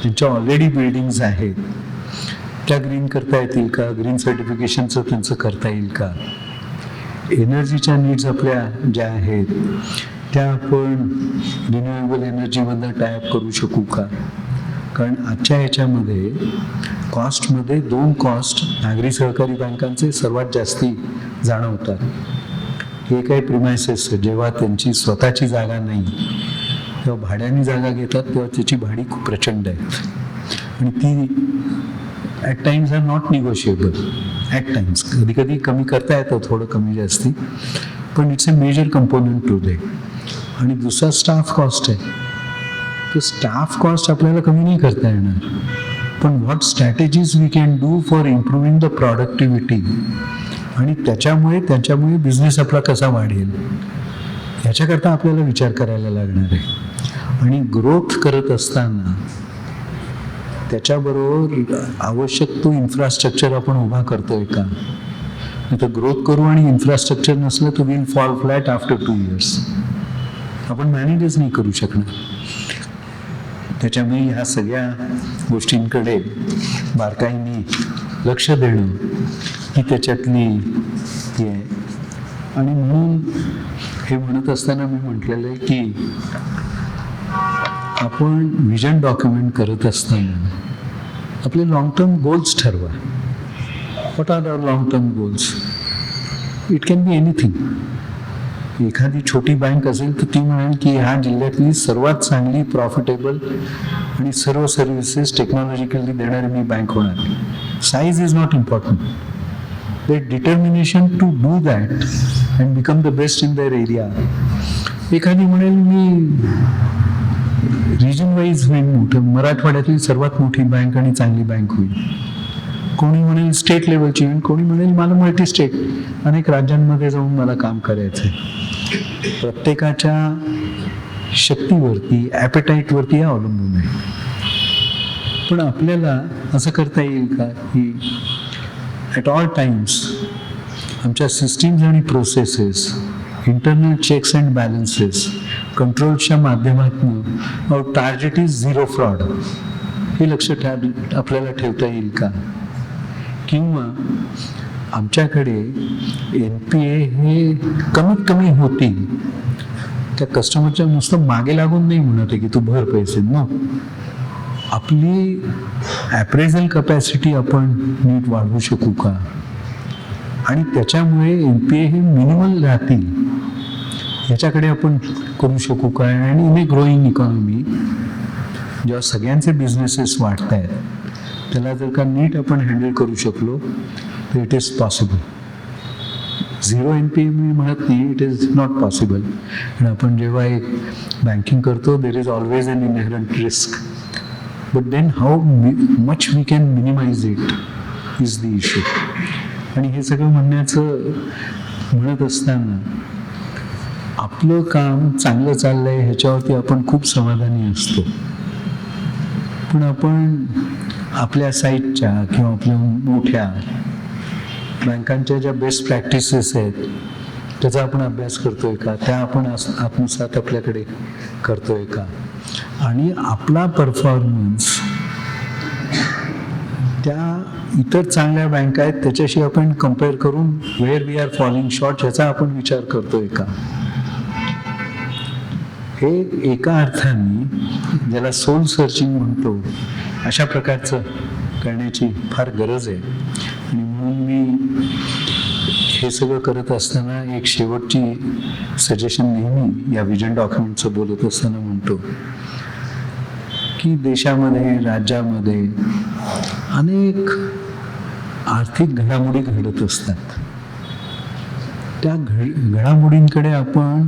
त्यांच्या ऑलरेडी बिल्डिंग्स आहेत, त्या ग्रीन करता येतील का, ग्रीन सर्टिफिकेशनचं त्यांचं करता येईल का. एनर्जीच्या नीड्स आपल्या ज्या आहेत त्या आपण रिन्युएबल एनर्जीमधनं टायअप करू शकू का. कारण आजच्या ह्याच्यामध्ये कॉस्टमध्ये 2 कॉस्ट नागरी सहकारी बँकांचे सर्वात जास्ती जाणवतात. एक आहे प्रिमायसेस, जेव्हा त्यांची स्वतःची जागा नाही तेव्हा भाड्याने जागा घेतात, तेव्हा त्याची भाडी खूप प्रचंड आहेत आणि ती at times are not negotiable. At times कधी कधी कमी करता येतं, थोडं कमी जास्ती, पण it's a major component to they. आणि दुसरा स्टाफ कॉस्ट आहे. तर स्टाफ कॉस्ट आपल्याला कमी नाही करता येणार, पण what strategies we can do for improving the productivity, आणि त्याच्यामुळे बिझनेस आपला कसा वाढेल ह्याच्याकरता आपल्याला विचार करायला लागणार आहे. आणि ग्रोथ करत असताना त्याच्याबरोबर आवश्यक तो इन्फ्रास्ट्रक्चर आपण उभा करतोय का. नाही तर ग्रोथ करू आणि इन्फ्रास्ट्रक्चर नसलं तर will fall flat after 2 years. आपण मॅनेजच नाही करू शकणार. त्याच्यामुळे ह्या सगळ्या गोष्टींकडे बारकाईने लक्ष देणं ही त्याच्यातली ही आहे. आणि म्हणून हे म्हणत असताना मी म्हटलेलं आहे की आपण विजन डॉक्युमेंट करत असताना आपले लॉंग टर्म गोल्स ठरवा. What are our long-term goals? It can be anything. एखादी छोटी बँक असेल तर ती म्हणेल की ह्या जिल्ह्यातली सर्वात चांगली प्रॉफिटेबल आणि सर्व सर्व्हिसेस टेक्नॉलॉजिकली देणारी मी बँक होणार. Size is not important. The determination to do that and become the best in their area. एखादी म्हणेल मी रिजन वाईज होईल मोठं, मराठवाड्यातली सर्वात मोठी बँक आणि चांगली बँक होईल. कोणी म्हणेल स्टेट लेवलची होईल, कोणी म्हणेल मला मल्टी स्टेट अनेक राज्यांमध्ये जाऊन मला काम करायचं आहे. प्रत्येकाच्या शक्तीवरती ॲपेटाईटवरती हे अवलंबून आहे. पण आपल्याला असं करता येईल का की ॲट ऑल टाइम्स आमच्या systems and processes, internal checks and balances, कंट्रोल्सच्या माध्यमातून our target is zero fraud हे लक्ष आपल्याला ठेवता येईल का? किंवा आमच्याकडे NPA हे कमीत कमी होतील, त्या कस्टमरच्या नुसतं मागे लागून नाही म्हणत आहे की तू भर पैसे, न आपली ॲप्रेझल कपॅसिटी आपण नीट वाढवू शकू का? आणि त्याच्यामुळे NPA हे मिनिमल राहतील याच्याकडे आपण करू शकू का? आणि इन ए ग्रोईंग इकॉनॉमी जेव्हा सगळ्यांचे बिझनेसेस वाढत आहेत त्याला जर का नीट आपण हँडल करू शकलो तर it is possible. Zero NPA मी म्हणत नाही, इट इज नॉट पॉसिबल. आणि आपण जेव्हा एक बँकिंग करतो there is always an inherent risk, but then how much we can minimize it is the issue. आणि हे सगळं म्हणत असताना आपलं काम चांगलं चाललंय ह्याच्यावरती आपण खूप समाधानी असतो. पण आपण आपल्या साईटच्या किंवा आपल्या मोठ्या बँकांच्या ज्या बेस्ट प्रॅक्टिसेस आहेत त्याचा आपण अभ्यास करतोय का? त्या आपण आत्मसात आपल्याकडे करतोय का? आणि आपला परफॉर्मन्स त्या इतर चांगल्या बँका आहेत त्याच्याशी आपण कम्पेअर करून where we are falling short ह्याचा आपण विचार करतोय का? हे एका अर्थाने ज्याला सोल सर्चिंग म्हणतो अशा प्रकारचं करण्याची फार गरज आहे. आणि म्हणून मी हे सगळं करत असताना एक शेवटची सजेशन नेहमी या विजन डॉक्युमेंटचं बोलत असताना म्हणतो की देशामध्ये, राज्यामध्ये अनेक आर्थिक घडामोडी घडत असतात. त्या घडामोडींकडे आपण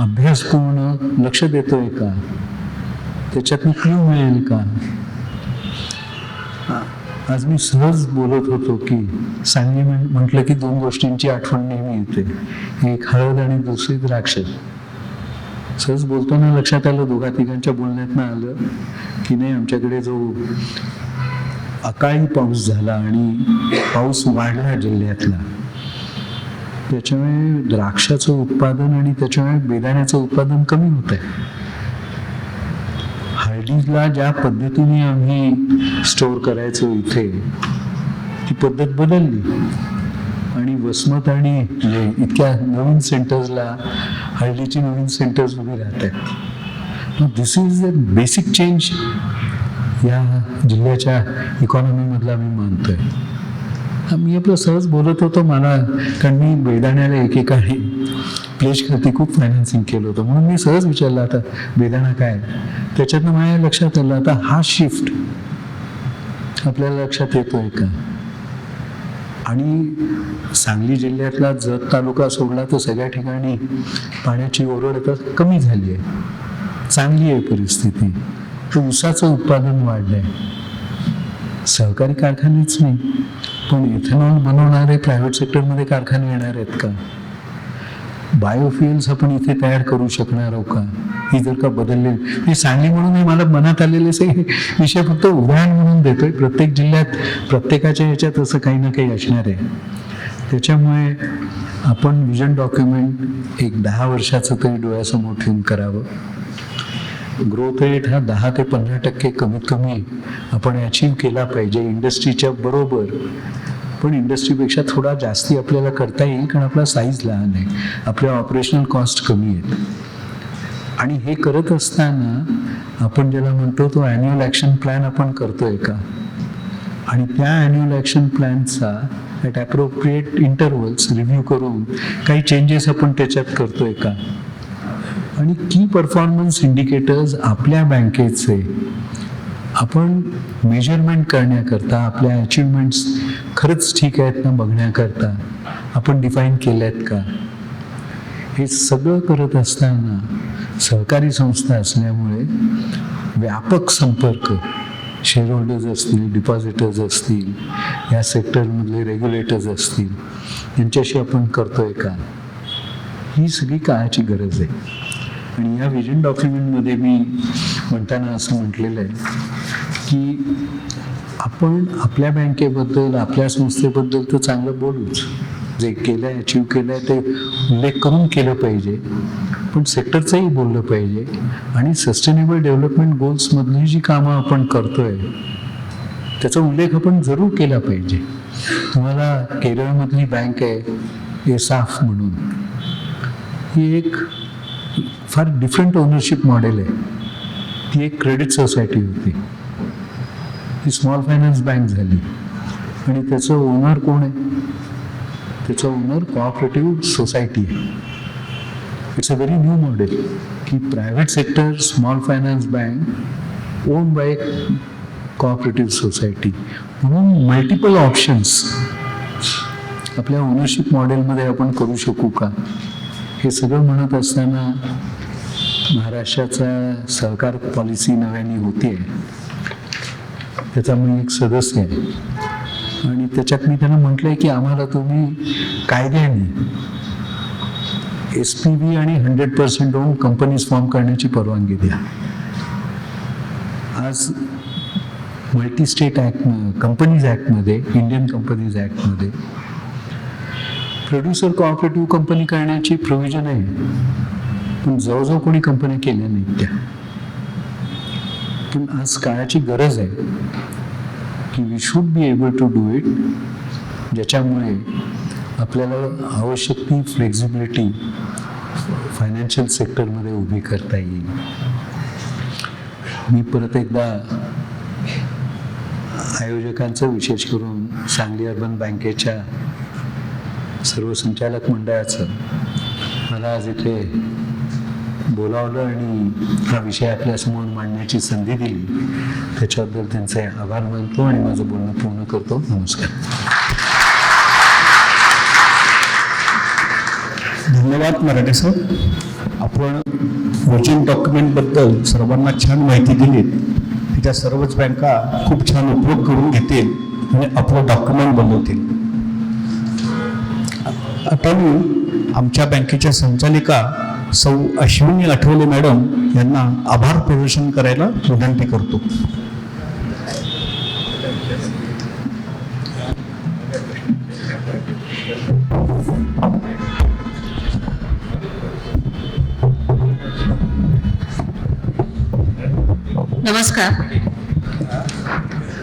अभ्यासपूर्ण लक्ष देतोय का? त्याच्यातून क्लू मिळेल का? आज मी सहज बोलत होतो की सांगली म्हटलं की दोन गोष्टींची आठवण नेहमी येते, एक हळद आणि दुसरी द्राक्ष. सहज बोलताना लक्षात आलं, दोघा तिघांच्या बोलण्यातनं आलं की नाही आमच्याकडे जो अकाळी पाऊस झाला आणि पाऊस वाढला जिल्ह्यातला त्याच्यामुळे द्राक्षाचं उत्पादन आणि त्याच्यामुळे बेदाण्याचं उत्पादन कमी होत आहे. हळदीला ज्या पद्धतीने आम्ही स्टोअर करायचो इथे ती पद्धत बदलली आणि वसमत आणि इतक्या नवीन सेंटर्सला हळदीची नवीन सेंटर्स उभी राहत आहेत. दिस इज अ बेसिक चेंज या जिल्ह्याच्या इकॉनॉमीमधला मी मानतोय. मी आपलं सहज बोलत होतो, मला कारण मी बेदाण्याला एकेकाळी प्लेज खाती खूप फायनान्सिंग केलं होतं म्हणून मी सहज विचारलं आता बेदाणा काय. त्याच्यातनं माझ्या लक्षात आलं आता हा शिफ्ट आपल्याला लक्षात येतोय का? आणि सांगली जिल्ह्यातला जत तालुका सोडला तर सगळ्या ठिकाणी पाण्याची ओरड आता कमी झाली आहे, चांगली आहे परिस्थिती. तर ऊसाचं उत्पादन वाढलंय. सहकारी कारखानेच नाही पण इथेनॉल बनवणारे प्रायव्हेट सेक्टरमध्ये कारखाने येणार आहेत का? बायोफ्युएल्स आपण इथे तयार करू शकणार आहोत का? ही जर का बदलले हे सांगली म्हणून हे मला मनात आलेले सगळे विषय फक्त उदाहरण म्हणून देतोय. प्रत्येक जिल्ह्यात प्रत्येकाच्या ह्याच्यात असं काही ना काही असणार आहे. त्याच्यामुळे आपण विजन डॉक्युमेंट एक 10 वर्षाचं तरी डोळ्यासमोर ठेवून करावं. ग्रोथ रेट हा 10 ते 15% कमीत कमी आपण अचीव केला पाहिजे इंडस्ट्रीच्या बरोबर. पण इंडस्ट्रीपेक्षा थोडा जास्ती आपल्याला करता येईल कारण आपला साईज लहान आहे, आपल्या ऑपरेशनल कॉस्ट कमी आहेत. आणि हे करत असताना आपण ज्याला म्हणतो तो ॲन्युअल ॲक्शन प्लॅन आपण करतोय का? आणि त्या ॲन्युअल ॲक्शन प्लॅनचा ॲट ॲप्रोप्रिएट इंटरवल्स रिव्ह्यू करून काही चेंजेस आपण त्याच्यात करतोय का. आणि की परफॉर्मन्स इंडिकेटर्स आपल्या बँकेचे आपण मेजरमेंट करण्याकरता, आपल्या अचिव्हमेंट्स खरंच ठीक आहेत ना बघण्याकरता आपण डिफाईन केले आहेत का. हे सगळं करत असताना सहकारी संस्था असल्यामुळे व्यापक संपर्क, शेअर होल्डर्स असतील, डिपॉझिटर्स असतील, या सेक्टरमधले रेग्युलेटर्स असतील, यांच्याशी आपण करतोय का, ही सगळी काळाची गरज आहे. आणि या विजन डॉक्युमेंटमध्ये मी म्हणताना असं म्हटलेलं आहे की आपण आपल्या बँकेबद्दल, आपल्या संस्थेबद्दल तर चांगलं बोलूच, जे केलं आहे, अचीव केलं आहे ते उल्लेख करून केलं पाहिजे, पण सेक्टरचंही बोललं पाहिजे. आणि सस्टेनेबल डेव्हलपमेंट गोल्समधली जी कामं आपण करतोय त्याचा उल्लेख आपण जरूर केला पाहिजे. तुम्हाला केरळमधली बँक आहे एसाफ म्हणून, ही एक फार डिफरंट ओनरशिप मॉडेल आहे. ती एक क्रेडिट सोसायटी होती, ती स्मॉल फायनान्स बँक झाली. आणि त्याचं ओनर कोण आहे? त्याचं ओनर कोऑपरेटिव्ह सोसायटी आहे. It's a very new model की private sector small finance bank own by cooperative society. म्हणून मल्टिपल ऑप्शन्स आपल्या ओनरशिप मॉडेलमध्ये आपण करू शकू का, हे सगळं म्हणत असताना महाराष्ट्राचा सहकार पॉलिसी नव्याने होते, त्याचा मी एक सदस्य आहे. आणि त्याच्यात मी त्यांना म्हटलंय की आम्हाला तुम्ही कायद्याने SPV आणि 100% ओन कंपनीज फॉर्म करण्याची परवानगी द्या. आज मल्टी स्टेट ॲक्ट, कंपनीज ॲक्टमध्ये, इंडियन कंपनीज ॲक्टमध्ये प्रोड्युसर कोऑपरेटिव्ह कंपनी करण्याची प्रोव्हिजन आहे, पण जवळजवळ कोणी कंपन्या केल्या नाहीत त्या. पण आज काळाची गरज आहे की we should be able to do it, ज्याच्यामुळे आपल्याला आवश्यक ती फ्लेक्झिबिलिटी फायनान्शियल सेक्टरमध्ये उभी करता येईल. मी परत एकदा आयोजकांचं, विशेष करून सांगली अर्बन बँकेच्या सर्व संचालक मंडळाचं, मला आज इथे बोलावलं आणि हा विषय आपल्यासमोर मांडण्याची संधी दिली, त्याच्याबद्दल त्यांचे आभार मानतो आणि माझं बोलणं पूर्ण करतो. नमस्कार. धन्यवाद मराठे सर. आपण विजन डॉक्युमेंटबद्दल सर्वांना छान माहिती दिलीत. तिच्या सर्वच बँका खूप छान उपयोग करून घेतील आणि आपलं डॉक्युमेंट बनवतील. आता मी आमच्या बँकेच्या संचालिका सौ अश्विनी आठवले मॅडम यांना आभार प्रदर्शन करायला विनंती करतो. नमस्कार.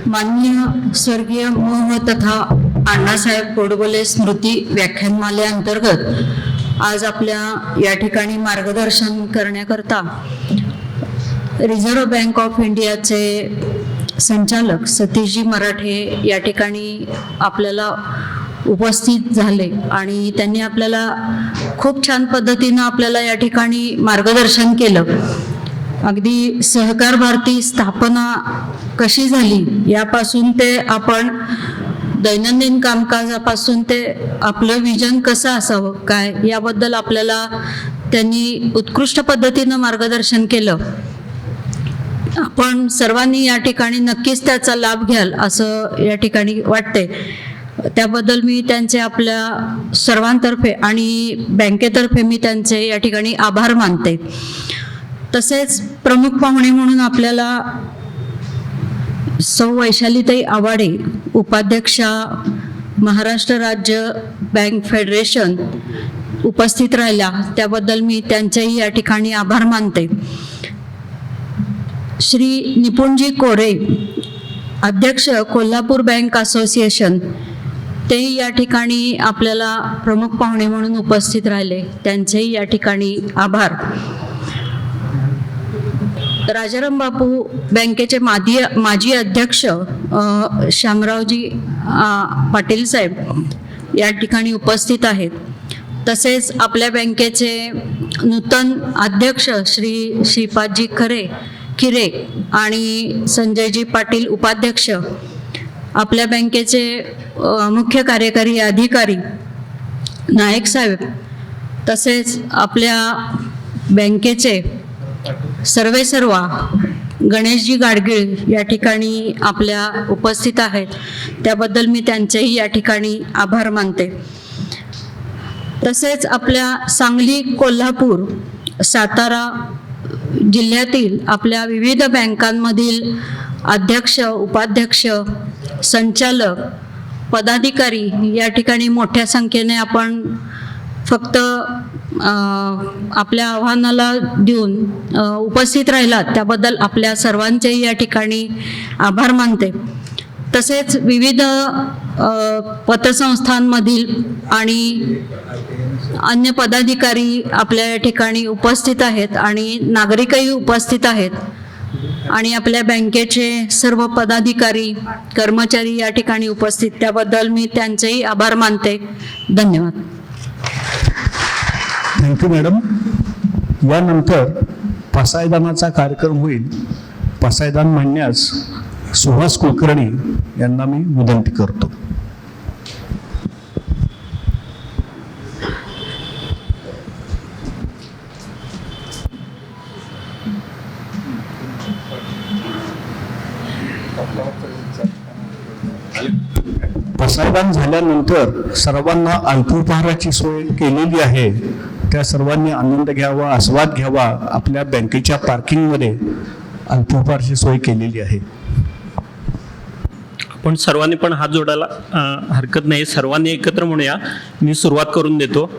माननीय स्वर्गीय मोह तथा अण्णासाहेब गोडबोले स्मृती व्याख्यानमालेअंतर्गत आज आपल्या या ठिकाणी मार्गदर्शन करण्याकरता रिझर्व्ह बँक ऑफ इंडियाचे संचालक सतीशजी मराठे या ठिकाणी आपल्याला उपस्थित झाले आणि त्यांनी आपल्याला खूप छान पद्धतीनं आपल्याला या ठिकाणी मार्गदर्शन केलं. अगदी सहकार भारती स्थापना कशी झाली यापासून ते आपण दैनंदिन कामकाजापासून ते आपलं विजन कसं असावं काय याबद्दल आपल्याला त्यांनी उत्कृष्ट पद्धतीनं मार्गदर्शन केलं. आपण सर्वांनी या ठिकाणी नक्कीच त्याचा लाभ घ्याल असं या ठिकाणी वाटते. त्याबद्दल मी त्यांचे आपल्या सर्वांतर्फे आणि बँकेतर्फे मी त्यांचे या ठिकाणी आभार मानते. तसेच प्रमुख पाहुणे म्हणून आपल्याला सौ वैशालीताई आवाडे, उपाध्यक्षा महाराष्ट्र राज्य बँक फेडरेशन उपस्थित राहिल्या, त्याबद्दल मी त्यांचेही या ठिकाणी आभार मानते. श्री निपुणजी कोरे, अध्यक्ष कोल्हापूर बँक असोसिएशन, तेही या ठिकाणी आपल्याला प्रमुख पाहुणे म्हणून उपस्थित राहिले, त्यांचेही या ठिकाणी आभार. राजाराम बापू बँकेचे माजी अध्यक्ष श्यामरावजी पाटील साहेब या ठिकाणी उपस्थित आहेत. तसेच आपल्या बँकेचे नूतन अध्यक्ष श्री श्रीपादजी खिरे आणि संजयजी पाटील उपाध्यक्ष, आपल्या बँकेचे मुख्य कार्यकारी अधिकारी नायक साहेब, तसेच आपल्या बँकेचे सर्वेसर्वा गणेशजी गाडगीळ या ठिकाणी आपल्या उपस्थित आहेत. त्याबद्दल मी त्यांचेही या ठिकाणी आभार मानते. तसेच आपल्या सांगली, कोल्हापूर, सातारा जिल्ह्यातील आपल्या विविध बँकांमधील अध्यक्ष, उपाध्यक्ष, संचालक, पदाधिकारी या ठिकाणी मोठ्या संख्येने आपण फक्त आपल्या आव्हानाला देऊन उपस्थित राहिलात, त्याबद्दल आपल्या सर्वांचेही या ठिकाणी आभार मानते. तसेच विविध पतसंस्थांमधील आणि अन्य पदाधिकारी आपल्या या ठिकाणी उपस्थित आहेत आणि नागरिकही उपस्थित आहेत आणि आपल्या बँकेचे सर्व पदाधिकारी, कर्मचारी या ठिकाणी उपस्थित, त्याबद्दल मी त्यांचेही आभार मानते. धन्यवाद. Thank you madam. यानंतर पसायदानाचा कार्यक्रम होईल. पसायदान म्हणण्यास सुहास कुलकर्णी यांना मी विनंती करतो. पसायदान झाल्यानंतर सर्वांना अल्पोपहाराची सोय केलेली आहे. त्या सर्वांनी आनंद घ्यावा, आस्वाद घ्यावा. आपल्या बँकेच्या पार्किंगमध्ये अल्पोपहाराची सोय केलेली आहे. आपण सर्वांनी पण हात जोडायला हरकत नाही. सर्वांनी एकत्र म्हणूया. मी सुरुवात करून देतो.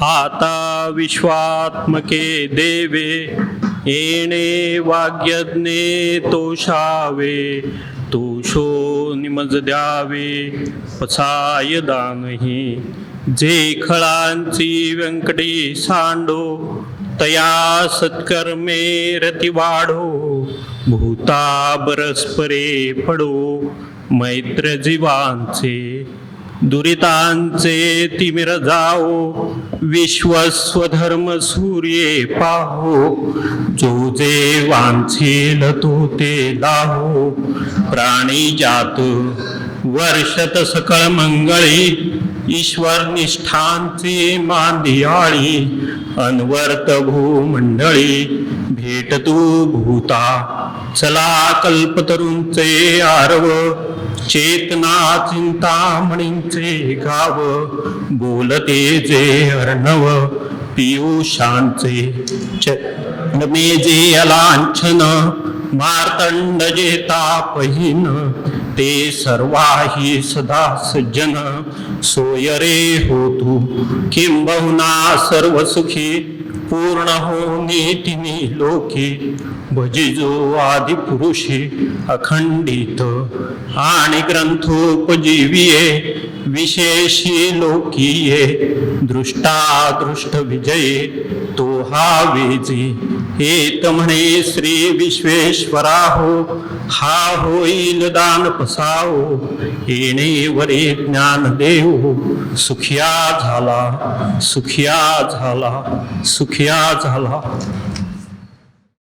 आता विश्वात्मके देवे येणे वाग्यज्ञे तोषावे, तोषो निमज द्यावे पसाय दानही. जे खळांची व्यंकटी सांडो, तया सत्कर्मे रती वाढो. भूता परस्परे पडो, मैत्र जीवांचे दुरितांचे तिमिर जाओ. विश्वस्वधर्म सूर्ये पाहो, जो जे वांछेल तो ते लाहो. प्राणी जात वर्षत सकळ मंगळी, ईश्वर निष्ठांचे मांदियाळी. अनवर्त भूमंडळी भेट तू भूता, चला कल्पतरूंचे आरव. चेतना चिंतामणींचे गाव, बोलते जे अर्णव पियुषांचे. चंद्रमे जे अलांछन, मार्तंड जे तापहीन. ते सर्वाही सदा सज्जन, सोय रे हो तू किंबहुना सर्व सुखी. पूर्ण हो नीतिनी लोकी, भजिजो आदि पुरुषी. अखंडित आणि ग्रंथोपजीविये, विशेषी लोकीये. दृष्टादृष्ट विजये तो हा वेजी. हेत म्हणे श्री विश्वेश्वरा हो, हा होईल दान पसाओ. येणे वरे ज्ञान देव, सुखिया झाला, सुखिया झाला, सुखिया झाला.